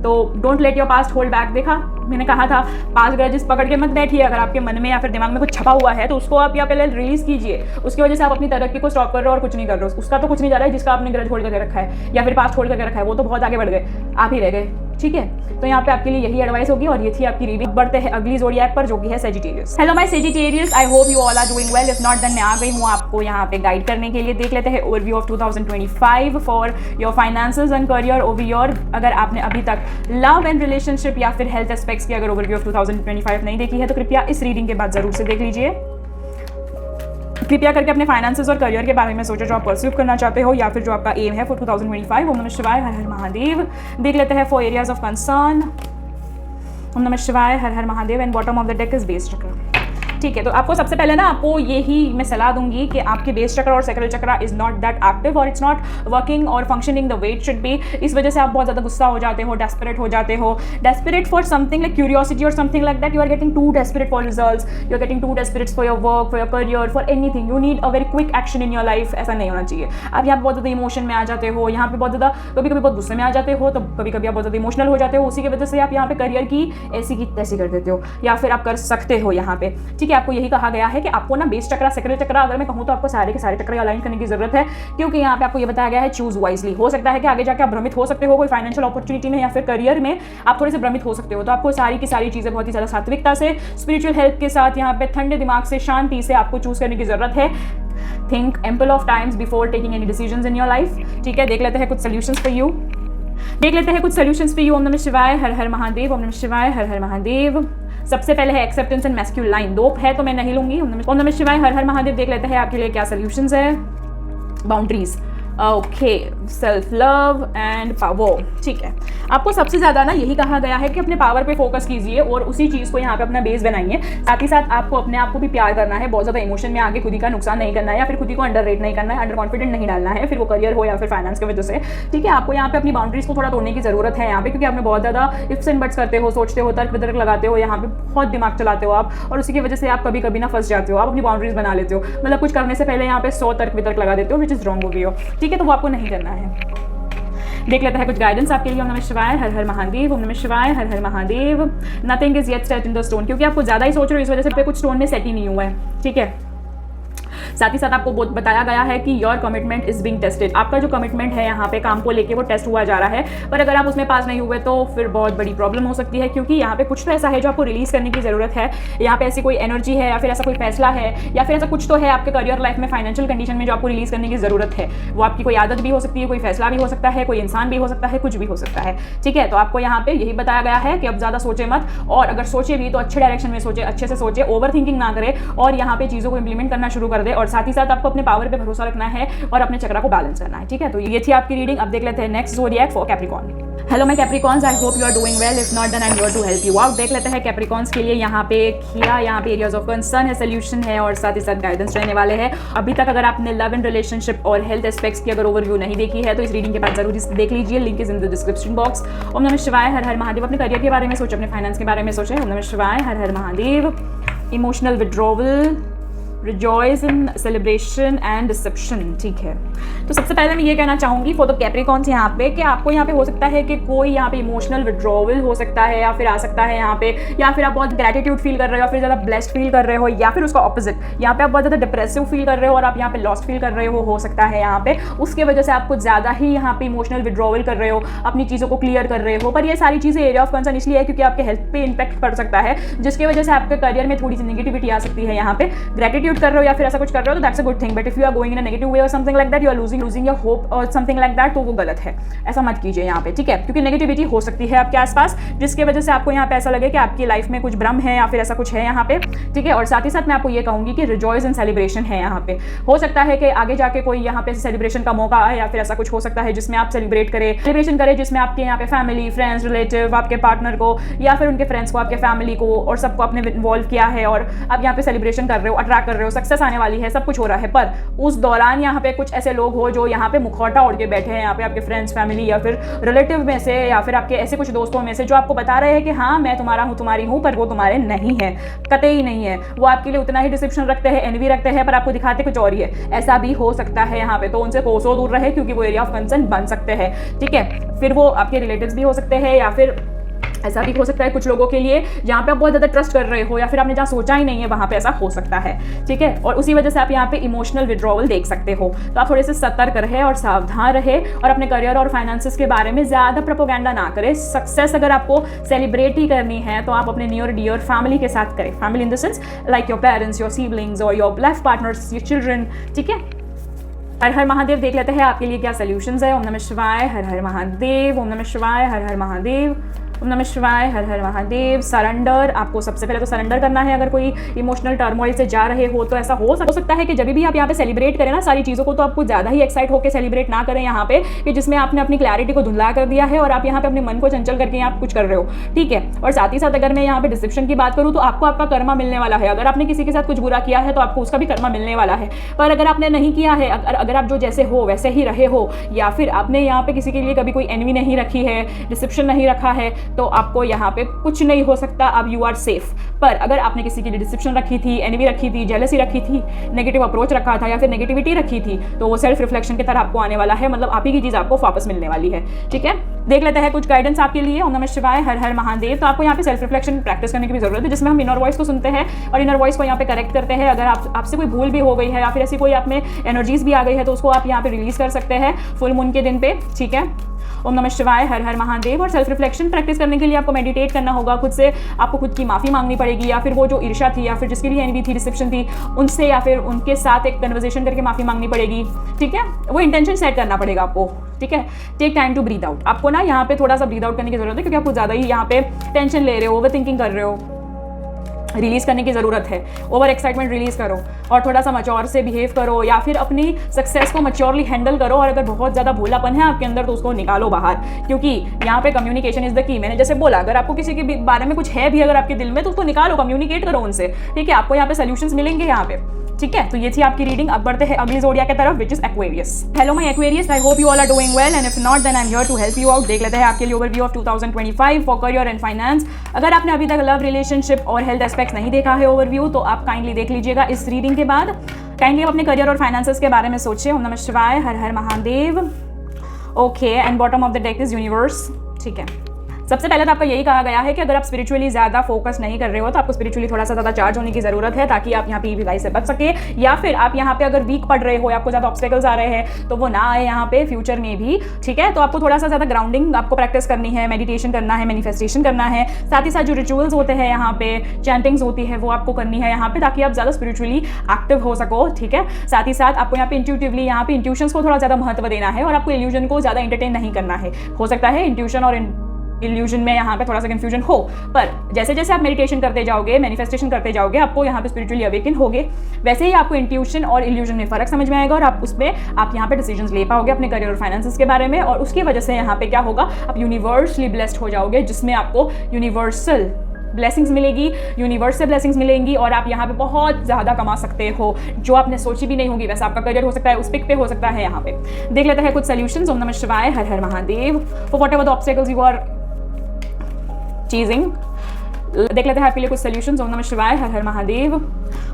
तो don't let your past hold back. देखा मैंने कहा था, पास्ट ग्रजेस पकड़ के मत बैठिए। अगर आपके मन में या फिर दिमाग में कुछ छपा हुआ है, तो उसको आप या पहले रिलीज कीजिए, उसकी वजह से आप अपनी तरक्की को स्टॉप कर रहे हो और कुछ नहीं कर रहे हो। उसका तो कुछ नहीं जा रहा है जिसका आपने ग्रज होल्ड करके रखा है या फिर पास्ट होल्ड करके रखा है, वो तो बहुत आगे बढ़ गए, आप ही रह गए, ठीक है। तो यहाँ पे आपके लिए यही एडवाइस होगी, और ये थी आपकी रीडिंग। बढ़ते हैं अगली ज़ोडिएक पर, जो कि है Sagittarius. Hello my Sagittarius, I hope you all are doing well. If not then मैं आ गई हूँ आपको यहाँ पे गाइड करने के लिए। देख लेते हैं overview of 2025 for your finances and career overall. अगर आपने अभी तक लव एंड रिलेशनशिप या फिर हेल्थ एस्पेक्ट्स की अगर ओवरव्यू ऑफ 2025 नहीं देखी है, तो कृपया इस रीडिंग के बाद जरूर से देख लीजिए। कृपया करके अपने फाइनेंसेस और करियर के बारे में सोचो, जो आप परस्यू करना चाहते हो या फिर जो आपका एम है फॉर 2025। ओम नमः शिवाय, हर हर महादेव। देख लेते हैं फॉर एरियाज ऑफ कंसर्न। ओम नमः शिवाय, हर हर Mahadev. And bottom of the deck is base chakra, ठीक है। तो आपको सबसे पहले ना आपको यही मैं सलाह दूंगी कि आपके बेस चक्र और सैक्रल चक्र इज नॉट दैट एक्टिव और इट्स नॉट वर्किंग और functioning the way it should be. इस वजह से आप बहुत ज़्यादा गुस्सा हो जाते हो, डेस्परेट हो जाते हो, desperate for something like curiosity और something like that. You are getting too desperate for results, you are getting too desperate for your work, for your career, for anything. You need a very quick action in your life. ऐसा नहीं होना चाहिए। आप यहाँ बहुत ज़्यादा emotion में आ जाते हो, यहाँ पे बहुत ज़्यादा कभी कभी बहुत गुस्से में आ जाते हो, तो कभी कभी आप बहुत ज़्यादा इमोशनल हो जाते हो। उसी की वजह से आप यहाँ पे करियर की ऐसी की तैसी कर देते हो, या फिर आप कर सकते हो यहाँ पे, ठीक है। आपको यही कहा गया है कि आपको ना बेस चक्र सैक्रल चक्र, अगर मैं कहूँ तो आपको सारे के सारे चक्र अलाइन करने की जरूरत है, क्योंकि यहाँ पे आपको ये बताया गया है चूज वाइजली। हो सकता है कि आगे जाके आप भ्रमित हो सकते हो, कोई फाइनेंशियल अपॉर्चुनिटी में या फिर करियर में आप थोड़े से भ्रमित हो सकते हो, तो आपको सारी की सारी चीजें बहुत ही ज्यादा सात्विकता से, स्पिरिचुअल हेल्प के साथ, यहाँ पे ठंडे दिमाग से, शांति से आपको चूज करने की जरूरत है। Think ample of times before taking any decisions in your life, ठीक है। देख लेते हैं कुछ सोल्यूशंस फॉर यू, देख लेते हैं कुछ सोल्यूशंस फॉर यू। ओम नमः शिवाय, हर हर महादेव। ओम नमः शिवाय, हर हर महादेव। सबसे पहले है एक्सेप्टेंस एंड मैस्कुलाइन। दो है तो मैं नहीं लूंगी। ओम नमः शिवाय, हर हर महादेव। देख लेते हैं आपके लिए क्या सोल्यूशंस है। Boundaries, okay, self love and power, ठीक है। आपको सबसे ज़्यादा ना यही कहा गया है कि अपने पावर पे फोकस कीजिए और उसी चीज़ को यहाँ पे अपना बेस बनाइए। साथ ही साथ आपको अपने आप को भी प्यार करना है, बहुत ज़्यादा इमोशन में आगे खुद का नुकसान नहीं करना है, या फिर खुद को अंडर रेट नहीं करना है, अंडर कॉन्फिडेंट नहीं डालना है, फिर वो करियर हो या फिर फाइनेंस की वजह से, ठीक है। आपको यहाँ पे अपनी बाउंड्रीज को थोड़ा तोड़ने की जरूरत है यहाँ पे, क्योंकि आपने बहुत ज़्यादा इफ्स एंड बट्स करते हो, सोचते हो, तर्क वितर्क लगाते हो, यहाँ पे बहुत दिमाग चलाते हो आप, और उसी की वजह से आप कभी कभी ना फंस जाते हो। आप अपनी बाउंड्रीज बना लेते हो, मतलब कुछ करने से पहले यहाँ पे 100 तर्क वितर्क लगा देते हो, विच इज रॉन्ग हो गई हो, ठीक है। तो वो आपको नहीं करना है। देख लेते हैं कुछ गाइडेंस आपके लिए। ओम नमः शिवाय, हर हर महादेव। ओम नमः शिवाय, हर हर Mahadev. Nothing is yet set in the stone, क्योंकि आपको ज़्यादा ही सोच रहे हो, इस वजह से कुछ स्टोन में सेट ही नहीं हुआ है, ठीक है। साथ ही साथ आपको बताया गया है कि your commitment is being tested. आपका जो कमिटमेंट है यहाँ पे काम को लेके वो टेस्ट हुआ जा रहा है, पर अगर आप उसमें पास नहीं हुए तो फिर बहुत बड़ी प्रॉब्लम हो सकती है, क्योंकि यहाँ पे कुछ तो ऐसा है जो आपको रिलीज करने की जरूरत है। यहाँ पे ऐसी कोई एनर्जी है या फिर ऐसा कोई फैसला है या फिर ऐसा कुछ तो है आपके करियर लाइफ में, फाइनेंशियल कंडीशन में, जो आपको रिलीज करने की जरूरत है। वो आपकी कोई आदत भी हो सकती है, कोई फैसला भी हो सकता है, कोई इंसान भी हो सकता है, कुछ भी हो सकता है, ठीक है। तो आपको यहाँ पे यही बताया गया है कि अब ज्यादा सोचे मत, और अगर सोचे भी तो अच्छे डायरेक्शन में सोचे, अच्छे से सोचे, ओवर थिंकिंग ना करे, और यहाँ पे चीजों को इंप्लीमेंट करना शुरू कर दे। और साथ ही साथ आपको अपने पावर पे भरोसा रखना है और अपने चक्र को बैलेंस करना है, ठीक है। तो ये थी आपकी रीडिंग। अब देख लेते हैं next zodiac for Capricorn. Hello my Capricorns, I hope you are doing well. If not then I am here to help you out. देख लेते हैं कैप्रिकॉर्न्स के लिए यहाँ पे किया, यहाँ पे एरियाज ऑफ कंसर्न है, सोल्यूशन है, और साथ ही साथ गाइडेंस रहने वाले हैं। अभी तक अगर आपने लव एंड रिलेशनशिप और हेल्थ एस्पेक्ट्स की अगर ओवरव्यू नहीं देखी है, तो इस रीडिंग के बाद जरूर देख लीजिए, link is in the description box. ओम नमः शिवाय, हर हर महादेव। अपने करियर के बारे में सोचे, अपने फाइनेंस के बारे में सोचे। ओम नमः शिवाय, हर हर Mahadev. Emotional withdrawal, rejoice in celebration and reception, ठीक है। तो सबसे पहले मैं ये कहना चाहूँगी फॉर द कैप्रिकॉन्स यहाँ पे कि आपको यहाँ पे हो सकता है कि कोई यहाँ पे इमोशनल विड्रॉवल हो सकता है या फिर आ सकता है यहाँ पे, या फिर आप बहुत ग्रेटिट्यूड फील कर रहे हो, या फिर ज़्यादा ब्लेस्ड फील कर रहे हो, या फिर उसका ऑपोजिट यहाँ पे आप बहुत ज़्यादा डिप्रेसिव फील कर रहे हो और आप यहाँ पे लॉस्ट फील कर रहे हो सकता है यहाँ पे। उसके वजह से आप कुछ ज़्यादा ही यहाँ पे इमोशनल विड्रॉवल कर रहे हो, अपनी चीज़ों को क्लियर कर रहे हो। पर ये सारी चीज़ें एरिया ऑफ कंसर्न इसलिए है क्योंकि आपके हेल्थ पे इंपैक्ट पड़ सकता है, जिसकी वजह से आपके करियर में थोड़ी सी नेगेटिविटी आ सकती है। यहाँ पे ग्रेटिट्यूड कर रहे हो या फिर ऐसा कुछ कर रहे हो तो that's a good thing, but if you are going in a negative way और something like that, you are losing your hope और समथिंग लाइक दैट, तो वो गलत है, ऐसा मत कीजिए यहाँ पे, ठीक है। क्योंकि नेगेटिविटी हो सकती है आपके आसपास, जिसकी वजह से आपको यहाँ पे ऐसा लगे कि आपकी लाइफ में कुछ भ्रम है या फिर ऐसा कुछ है यहाँ पे, ठीक है। और साथ ही साथ मैं आपको ये कहूँगी कि रिजॉयस इन सेलिब्रेशन है यहाँ पे। हो सकता है कि आगे जाके कोई यहाँ पे सेलिब्रेशन का मौका आए या फिर ऐसा कुछ हो सकता है जिसमें आप सेलिब्रेशन करें जिसमें आपके यहाँ पे फैमिली, फ्रेंड्स, रिलेटिव, आपके पार्टनर को या फिर उनके फ्रेंड्स को, आपके फैमिली को और सबको आपने इन्वॉल्व किया है और आप यहाँ पे सेलिब्रेशन कर रहे हो, अट्रैक्ट कर रहे हो, सक्सेस आने वाली है, सब कुछ हो रहा है। पर उस दौरान यहाँ पे कुछ ऐसे लोग हो जो यहाँ पे मुखौटा ओढ़ के बैठे हैं यहाँ पे, आपके फ्रेंड्स, फैमिली या फिर रिलेटिव में से या फिर आपके ऐसे कुछ दोस्तों में से जो आपको बता रहे हैं कि हाँ मैं तुम्हारा हूँ, तुम्हारी हूँ, पर वो तुम्हारे नहीं है, कतई नहीं है। वो आपके लिए उतना ही डिसेप्शन रखते हैं, एनवी रखते हैं, पर आपको दिखाते कुछ और ही है। ऐसा भी हो सकता है यहाँ पे, तो उनसे कोसों दूर रहे क्योंकि वो एरिया ऑफ कंसर्न बन सकते हैं, ठीक है। फिर वो आपके रिलेटिव्स भी हो सकते हैं या फिर ऐसा भी हो सकता है कुछ लोगों के लिए जहाँ पे आप बहुत ज़्यादा ट्रस्ट कर रहे हो या फिर आपने जहाँ सोचा ही नहीं है वहाँ पे ऐसा हो सकता है, ठीक है। और उसी वजह से आप यहाँ पे इमोशनल विड्रॉवल देख सकते हो। तो आप थोड़े से सतर्क रहे और सावधान रहे और अपने करियर और फाइनेंसेस के बारे में ज़्यादा प्रोपेगेंडा ना करें। सक्सेस अगर आपको सेलिब्रेट ही करनी है तो आप अपने नियर डियर फैमिली के साथ करें। Family in the sense like your parents, your siblings और your life partners, your children, ठीक है। हर हर महादेव देख लेते हैं आपके लिए क्या सॉल्यूशंस है। ओम नमः शिवाय, हर हर महादेव। ओम नमः शिवाय, हर हर महादेव। ओम नमः शिवाय, हर हर महादेव। सरेंडर, आपको सबसे पहले तो सरेंडर करना है। अगर कोई इमोशनल टर्मोइल से जा रहे हो तो ऐसा हो सकता है कि जब भी आप यहाँ पे सेलिब्रेट करें ना सारी चीज़ों को, तो आपको ज़्यादा ही एक्साइट होकर सेलिब्रेट ना करें यहाँ पे कि जिसमें आपने अपनी क्लैरिटी को धुंधला कर दिया है और आप यहाँ पे अपने मन को चंचल करके आप कुछ कर रहे हो, ठीक है। और साथ ही साथ अगर मैं यहाँ पे डिसेप्शन की बात करूँ तो आपको आपका कर्मा मिलने वाला है। अगर आपने किसी के साथ कुछ बुरा किया है तो आपको उसका भी कर्मा मिलने वाला है। पर अगर आपने नहीं किया है, अगर आप जो जैसे हो वैसे ही रहे हो या फिर आपने यहाँ पे किसी के लिए कभी कोई एनवी नहीं रखी है, डिसेप्शन नहीं रखा है, तो आपको यहाँ पे कुछ नहीं हो सकता, अब यू आर सेफ। पर अगर आपने किसी के लिए डिसेप्शन रखी थी, एनवी रखी थी, जेलसी रखी थी, नेगेटिव अप्रोच रखा था या फिर नेगेटिविटी रखी थी, तो वो सेल्फ रिफ्लेक्शन की तरह आपको आने वाला है। मतलब आप ही की चीज़ आपको वापस मिलने वाली है, ठीक है। देख लेते हैं कुछ गाइडेंस आपके लिए। ओम नमः शिवाय, हर हर महादेव। तो आपको यहाँ पे सेल्फ रिफ्लेक्शन प्रैक्टिस करने की भी जरूरत है, जिसमें हम इनर वॉइस को सुनते हैं और इनर वॉइस को यहाँ पे करेक्ट करते हैं। अगर आपसे कोई भूल भी हो गई है या फिर ऐसी कोई आप में एनर्जीज भी आ गई है तो उसको आप यहाँ पे रिलीज कर सकते हैं फुल मून के दिन पे, ठीक है। ओम नमः शिवाय, हर हर महादेव। और सेल्फ रिफ्लेक्शन प्रैक्टिस करने के लिए आपको मेडिटेट करना होगा, खुद से आपको खुद की माफ़ी मांगनी पड़ेगी या फिर वो जो ईर्ष्या थी या फिर जिसके लिए एनवी थी, डिसेप्शन थी, उनसे या फिर उनके साथ एक कन्वर्सेशन करके माफ़ी मांगनी पड़ेगी, ठीक है। वो इंटेंशन सेट करना पड़ेगा आपको, ठीक है। Take time to breathe out. आपको ना यहाँ पे थोड़ा सा ब्रीथ आउट करने की जरूरत है क्योंकि आप कुछ ज़्यादा ही यहाँ पे टेंशन ले रहे हो, ओवर थिंकिंग कर रहे हो। रिलीज़ करने की ज़रूरत है, ओवर एक्साइटमेंट रिलीज़ करो और थोड़ा सा मच्योर से बिहेव करो या फिर अपनी सक्सेस को मच्योरली हैंडल करो। और अगर बहुत ज़्यादा भोलापन है आपके अंदर तो उसको निकालो बाहर, क्योंकि यहाँ पे कम्युनिकेशन इज़ द की। मैंने जैसे बोला, अगर आपको किसी के बारे में कुछ है भी अगर आपके दिल में तो उसको निकालो, कम्युनिकेट करो उनसे, ठीक है। आपको यहाँ पे सोल्यूशंस मिलेंगे यहाँ पे, ठीक है। तो ये थी आपकी रीडिंग। अब बढ़ते हैं अगली ज़ोडिया की तरफ, which is Aquarius. Hello my Aquarius, I hope you all are doing well and if not then I am here to help you out. देख लेते हैं आपके लिए overview of 2025 for career and finance. अगर आपने अभी तक लव, रिलेशनशिप और हेल्थ एस्पेक्ट्स नहीं देखा है ओवरव्यू तो आप काइंडली देख लीजिएगा इस रीडिंग के बाद। काइंडली आप अपने करियर और फाइनेंसेस के बारे में सोचिए। ओम नमः शिवाय, हर हर Mahadev. Okay, and bottom of the deck is universe, ठीक है। सबसे पहले तो आपका यही कहा गया है कि अगर आप स्पिरिचुअली ज़्यादा फोकस नहीं कर रहे हो तो आपको स्पिरिचुअली थोड़ा सा ज़्यादा चार्ज होने की ज़रूरत है ताकि आप यहाँ पे ईविल आई से बच सके, या फिर आप यहाँ पे अगर वीक पड़ रहे हो या आपको ज़्यादा ऑब्स्टेकल्स आ रहे हैं तो वो ना आए यहाँ पे फ्यूचर में भी, ठीक है। तो आपको थोड़ा सा ज़्यादा ग्राउंडिंग आपको प्रैक्टिस करनी है, मेडिटेशन करना है, मैनिफेस्टेशन करना है। साथ ही साथ जो रिचुअल्स होते हैं यहाँ पे, चैंटिंग्स होती है, वो आपको करनी है यहाँ पे ताकि आप ज़्यादा स्पिरिचुअली एक्टिव हो सको, ठीक है। साथ ही साथ आपको यहाँ पे इंट्यूटिवली यहाँ पे इंट्यूशंस को थोड़ा ज़्यादा महत्व देना है और आपको इल्यूजन को ज़्यादा एंटरटेन नहीं करना है। हो सकता है इंट्यूशन और इल्यूजन में यहाँ पे थोड़ा सा कंफ्यूजन हो, पर जैसे जैसे आप मेडिटेशन करते जाओगे, मैनिफेस्टेशन करते जाओगे, आपको यहाँ पे स्पिरिचुअली अवेकन होगे, वैसे ही आपको इंट्यूशन और इल्यूजन में फर्क समझ में आएगा और आप उसमें आप यहाँ पे डिसीजंस ले पाओगे अपने करियर और फाइनेंसेस के बारे में। और उसकी वजह से यहाँ पे क्या होगा, आप यूनिवर्सली ब्लेस्ड हो जाओगे, जिसमें आपको यूनिवर्सल ब्लेसिंग्स मिलेगी, यूनिवर्स से ब्लेसिंग्स मिलेंगी और आप यहाँ पे बहुत ज़्यादा कमा सकते हो, जो आपने सोची भी नहीं होगी। वैसा आपका करियर हो सकता है, उस पिक पे हो सकता है। यहाँ पे देख लेते हैं कुछ सॉल्यूशंस। ओम नमः शिवाय, हर हर Mahadev. For whatever the obstacles you are chasing, देख लेते हैं आपके लिए कुछ सॉल्यूशंस। ओम नमः शिवाय, हर हर महादेव।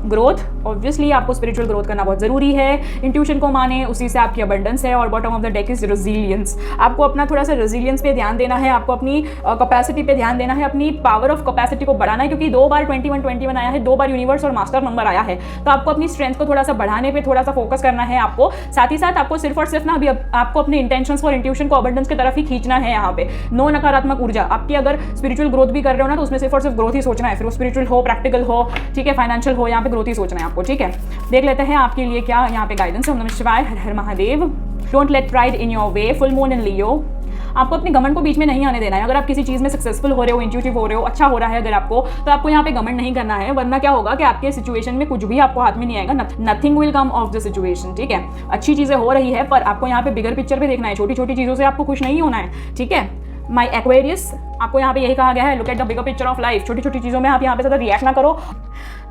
ग्रोथ, ऑब्वियसली आपको स्पिरिचुअल ग्रोथ करना बहुत ज़रूरी है। इंट्यूशन को माने, उसी से आपकी अबंडेंस है। और bottom of the deck is resilience. आपको अपना थोड़ा सा रेजिलियंस पे ध्यान देना है, आपको अपनी कैपेसिटी पे ध्यान देना है, अपनी पावर ऑफ कैपेसिटी को बढ़ाना है, क्योंकि 2 बार 21 आया है, 2 बार यूनिवर्स और मास्टर नंबर आया है। तो आपको अपनी स्ट्रेंथ को थोड़ा सा बढ़ाने पे थोड़ा सा फोकस करना है आपको। साथ ही साथ आपको सिर्फ और सिर्फ ना अभी आपको अपने इंटेंशंस और इंट्यूशन को अबंडेंस की तरफ ही खींचना है। यहाँ पे नो नकारात्मक ऊर्जा। आपकी अगर स्पिरिचुअल ग्रोथ भी कर रहे हो ना, तो उसमें सिर्फ और सिर्फ ग्रोथ ही सोचना है। फिर वो स्पिरिचुअल हो, प्रैक्टिकल हो, ठीक है, फाइनेंशियल हो, यहाँ पे ग्रोथ ही सोचना है आपको। ठीक है, देख लेते हैं आपके लिए क्या यहाँ पे गाइडेंस है। ओम नमः शिवाय, हर हर Mahadev. Don't let pride in your way, full moon in Leo. आपको अपने घमंड को बीच में नहीं आने देना है। अगर आप किसी चीज़ में सक्सेसफुल हो रहे हो, इंट्यूटिव हो रहे हो, अच्छा हो रहा है अगर आपको, तो आपको यहाँ पे घमंड नहीं करना है। वरना क्या होगा कि आपके सिचुएशन में कुछ भी आपको हाथ में नहीं आएगा। Nothing will come of the situation. ठीक है, अच्छी चीज़ें हो रही है, पर आपको यहाँ पे बिगर पिक्चर पे देखना है। छोटी छोटी चीज़ों से आपको खुश नहीं होना है। ठीक है, माई एक्वेरियस, आपको यहाँ पे यही कहा गया है, look at the bigger picture of life. छोटी छोटी चीज़ों में आप यहाँ पे ज़्यादा रिएक्ट ना करो।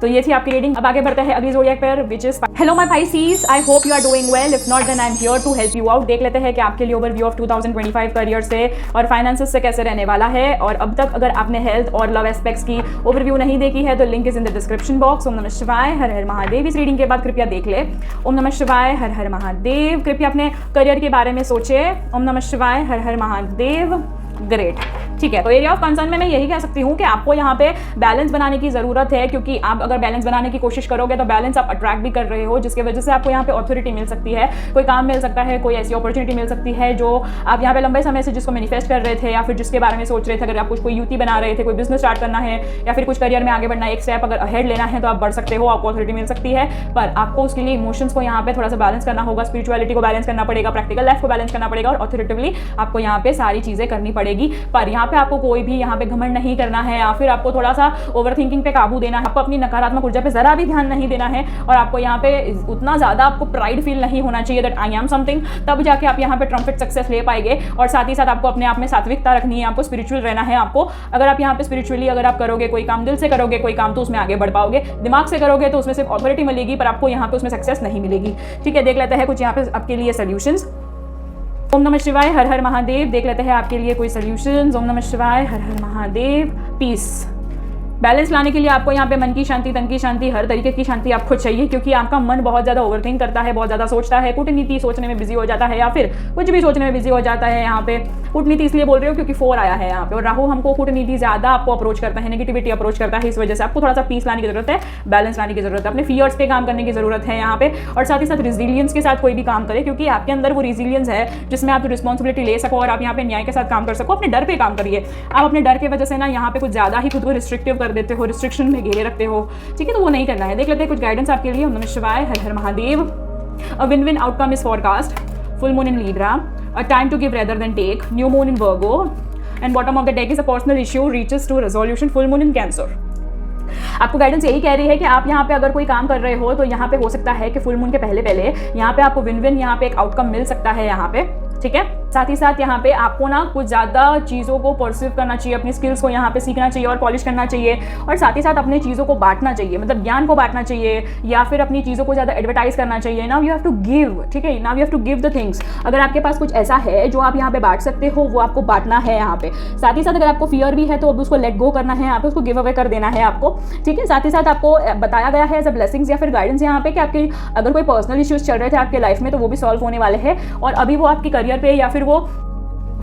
तो ये थी आपकी रीडिंग। अब आगे बढ़ते हैं अगली zodiac pair, which is hello my Pisces, I hope you are doing well. If not then I am here to help you out. देख लेते हैं कि आपके लिए ओवरव्यू ऑफ 2025 करियर से और फाइनेंसेस से कैसे रहने वाला है। और अब तक अगर आपने हेल्थ और लव एस्पेक्ट्स की ओवरव्यू नहीं देखी है तो link is in the description box. ओम नमः शिवाय, हर हर महादेव। इस रीडिंग के बाद कृपया देख ले। ओम नमः शिवाय, हर हर महादेव। कृपया अपने करियर के बारे में सोचे। ओम नमः शिवाय, हर हर महादेव। ग्रेट, ठीक है। तो एरिया ऑफ कंसर्न में मैं यही कह सकती हूँ कि आपको यहाँ पे बैलेंस बनाने की ज़रूरत है, क्योंकि आप अगर बैलेंस बनाने की कोशिश करोगे तो बैलेंस आप अट्रैक्ट भी कर रहे हो, जिसकी वजह से आपको यहाँ पे ऑथोरिटी मिल सकती है, कोई काम मिल सकता है, कोई ऐसी अपॉर्चुनिटी मिल सकती है जो आप यहाँ पे लंबे समय से जिसको मैनिफेस्ट कर रहे थे या फिर जिसके बारे में सोच रहे थे। अगर आप कुछ कोई युति बना रहे थे, कोई बिजनेस स्टार्ट करना है या फिर कुछ करियर में आगे बढ़ना है, एक स्टेप अगर अहेड लेना है तो आप बढ़ सकते हो, आपको ऑथोरिटी मिल सकती है। पर आपको उसके लिए इमोशंस को यहाँ पे थोड़ा सा बैलेंस करना होगा, स्पिरिचुअलिटी को बैलेंस करना पड़ेगा, प्रैक्टिकल लाइफ को बैलेंस करना पड़ेगा और ऑथोरिटेटिवली आपको यहाँ पे सारी चीज़ें करनी पड़ेगी। पर यहाँ पे आपको कोई भी यहाँ पे घमंड नहीं करना है या फिर आपको थोड़ा सा ओवर थिंकिंग पे काबू देना है। आपको अपनी नकारात्मक ऊर्जा पे जरा भी ध्यान नहीं देना है और आपको यहाँ पे उतना ज़्यादा आपको प्राइड फील नहीं होना चाहिए दैट आई एम समथिंग। तब जाके आप यहाँ पे ट्रम्पेट सक्सेस ले पाएंगे। और साथ ही साथ आपको अपने आप में सात्विकता रखनी है, आपको स्पिरिचुअल रहना है। आपको अगर आप यहाँ पे स्पिरिचुअली अगर आप करोगे कोई काम, दिल से करोगे कोई काम, तो उसमें आगे बढ़ पाओगे। दिमाग से करोगे तो उसमें सिर्फ ऑथोरिटी मिलेगी, पर आपको यहाँ पे उसमें सक्सेस नहीं मिलेगी। ठीक है, देख लेते हैं कुछ यहाँ पे आपके लिए सोल्यूशंस। ओम नमः शिवाय, हर हर महादेव। देख लेते हैं आपके लिए कोई सोल्यूशंस। ओम नमः शिवाय, हर हर महादेव। पीस, बैलेंस लाने के लिए आपको यहाँ पे मन की शांति, तन की शांति, हर तरीके की शांति आपको चाहिए, क्योंकि आपका मन बहुत ज़्यादा ओवरथिंक करता है, बहुत ज़्यादा सोचता है, कूटनीति सोचने में बिजी हो जाता है या फिर कुछ भी सोचने में बिजी हो जाता है। यहाँ पे कूटनीति इसलिए बोल रही हूँ क्योंकि 4 आया है यहाँ पे और राहु हमको कूटनीति ज़्यादा आपको अप्रोच करता है, नेगेटिविटी अप्रोच करता है। इस वजह से आपको थोड़ा सा पीस लाने की जरूरत है, बैलेंस लाने की जरूरत है, अपने फियर्स पे काम करने की जरूरत है यहाँ पे। और साथ ही साथ रिजिलियंस के साथ कोई भी काम करे, क्योंकि आपके अंदर वो रिजिलियंस है जिसमें आप रिस्पॉन्सिबिलिटी ले सको और आप यहाँ पे न्याय के साथ काम कर सको। अपने डर पे काम करिए। आप अपने डर की वजह से ना यहाँ पे कुछ ज़्यादा ही खुद को रिस्ट्रिक्टिव कर देते हो, रिस्ट्रिक्शन में घेरे रखते हो। ठीक है, तो वो नहीं करना है। देख लेते हैं कुछ गाइडेंस आपके लिए। ओम नमः शिवाय, हर हर Mahadev. A win win outcome is forecast, full moon in Libra, a time to give rather than take, new moon in Virgo and bottom of the deck is a personal issue reaches to resolution, full moon in Cancer. आपको guidance यही कह रही है कि आप यहाँ पे अगर कोई काम कर रहे हो तो यहाँ पे हो सकता है कि फुल मून के पहले पहले यहाँ पे आपको विन विन यहाँ पे एक आउटकम मिल सकता है यहाँ पे। ठीक है, साथ ही साथ यहाँ पे आपको ना कुछ ज़्यादा चीज़ों को परसीव करना चाहिए, अपनी स्किल्स को यहाँ पे सीखना चाहिए और पॉलिश करना चाहिए। और साथ ही साथ अपनी चीज़ों को बांटना चाहिए, मतलब ज्ञान को बांटना चाहिए या फिर अपनी चीज़ों को ज़्यादा एडवर्टाइज करना चाहिए। Now you have to give. ठीक है, now you have to give the things. अगर आपके पास कुछ ऐसा है जो आप यहाँ पे बांट सकते हो, वो आपको बांटना है यहाँ पे। साथ ही साथ अगर आपको फियर भी है तो अब उसको लेट गो करना है, यहाँ पे उसको गिव अवे कर देना है आपको। ठीक है, साथ ही साथ आपको बताया गया है एज अ ब्लेसिंग्स या फिर गाइडेंस यहाँ पे कि आपके अगर कोई पर्सनल इश्यूज चल रहे थे आपके लाइफ में तो वो भी सॉल्व होने वाले हैं और अभी वो आपके करियर पे या फिर वो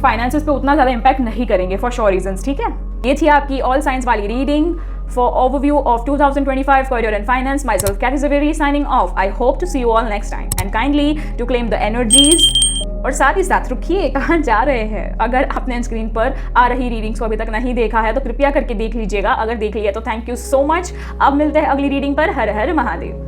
फाइनेंसेस पे उतना ज़्यादा इंपैक्ट नहीं करेंगे फॉर श्योर रीजंस। ठीक है, ये थी आपकी ऑल साइंस वाली reading for overview of 2025 career and finance. Myself Katy Zaveri signing off. I hope to see you all next time and kindly to claim the energies. और साथ ही साथ रुकिए, कहाँ जा रहे हैं? अगर आपने स्क्रीन पर आ रही रीडिंग्स को अभी तक नहीं देखा है तो कृपया करके देख लीजिएगा। अगर देख लिया तो थैंक यू सो मच। अब मिलते हैं अगली रीडिंग पर। हर हर महादेव।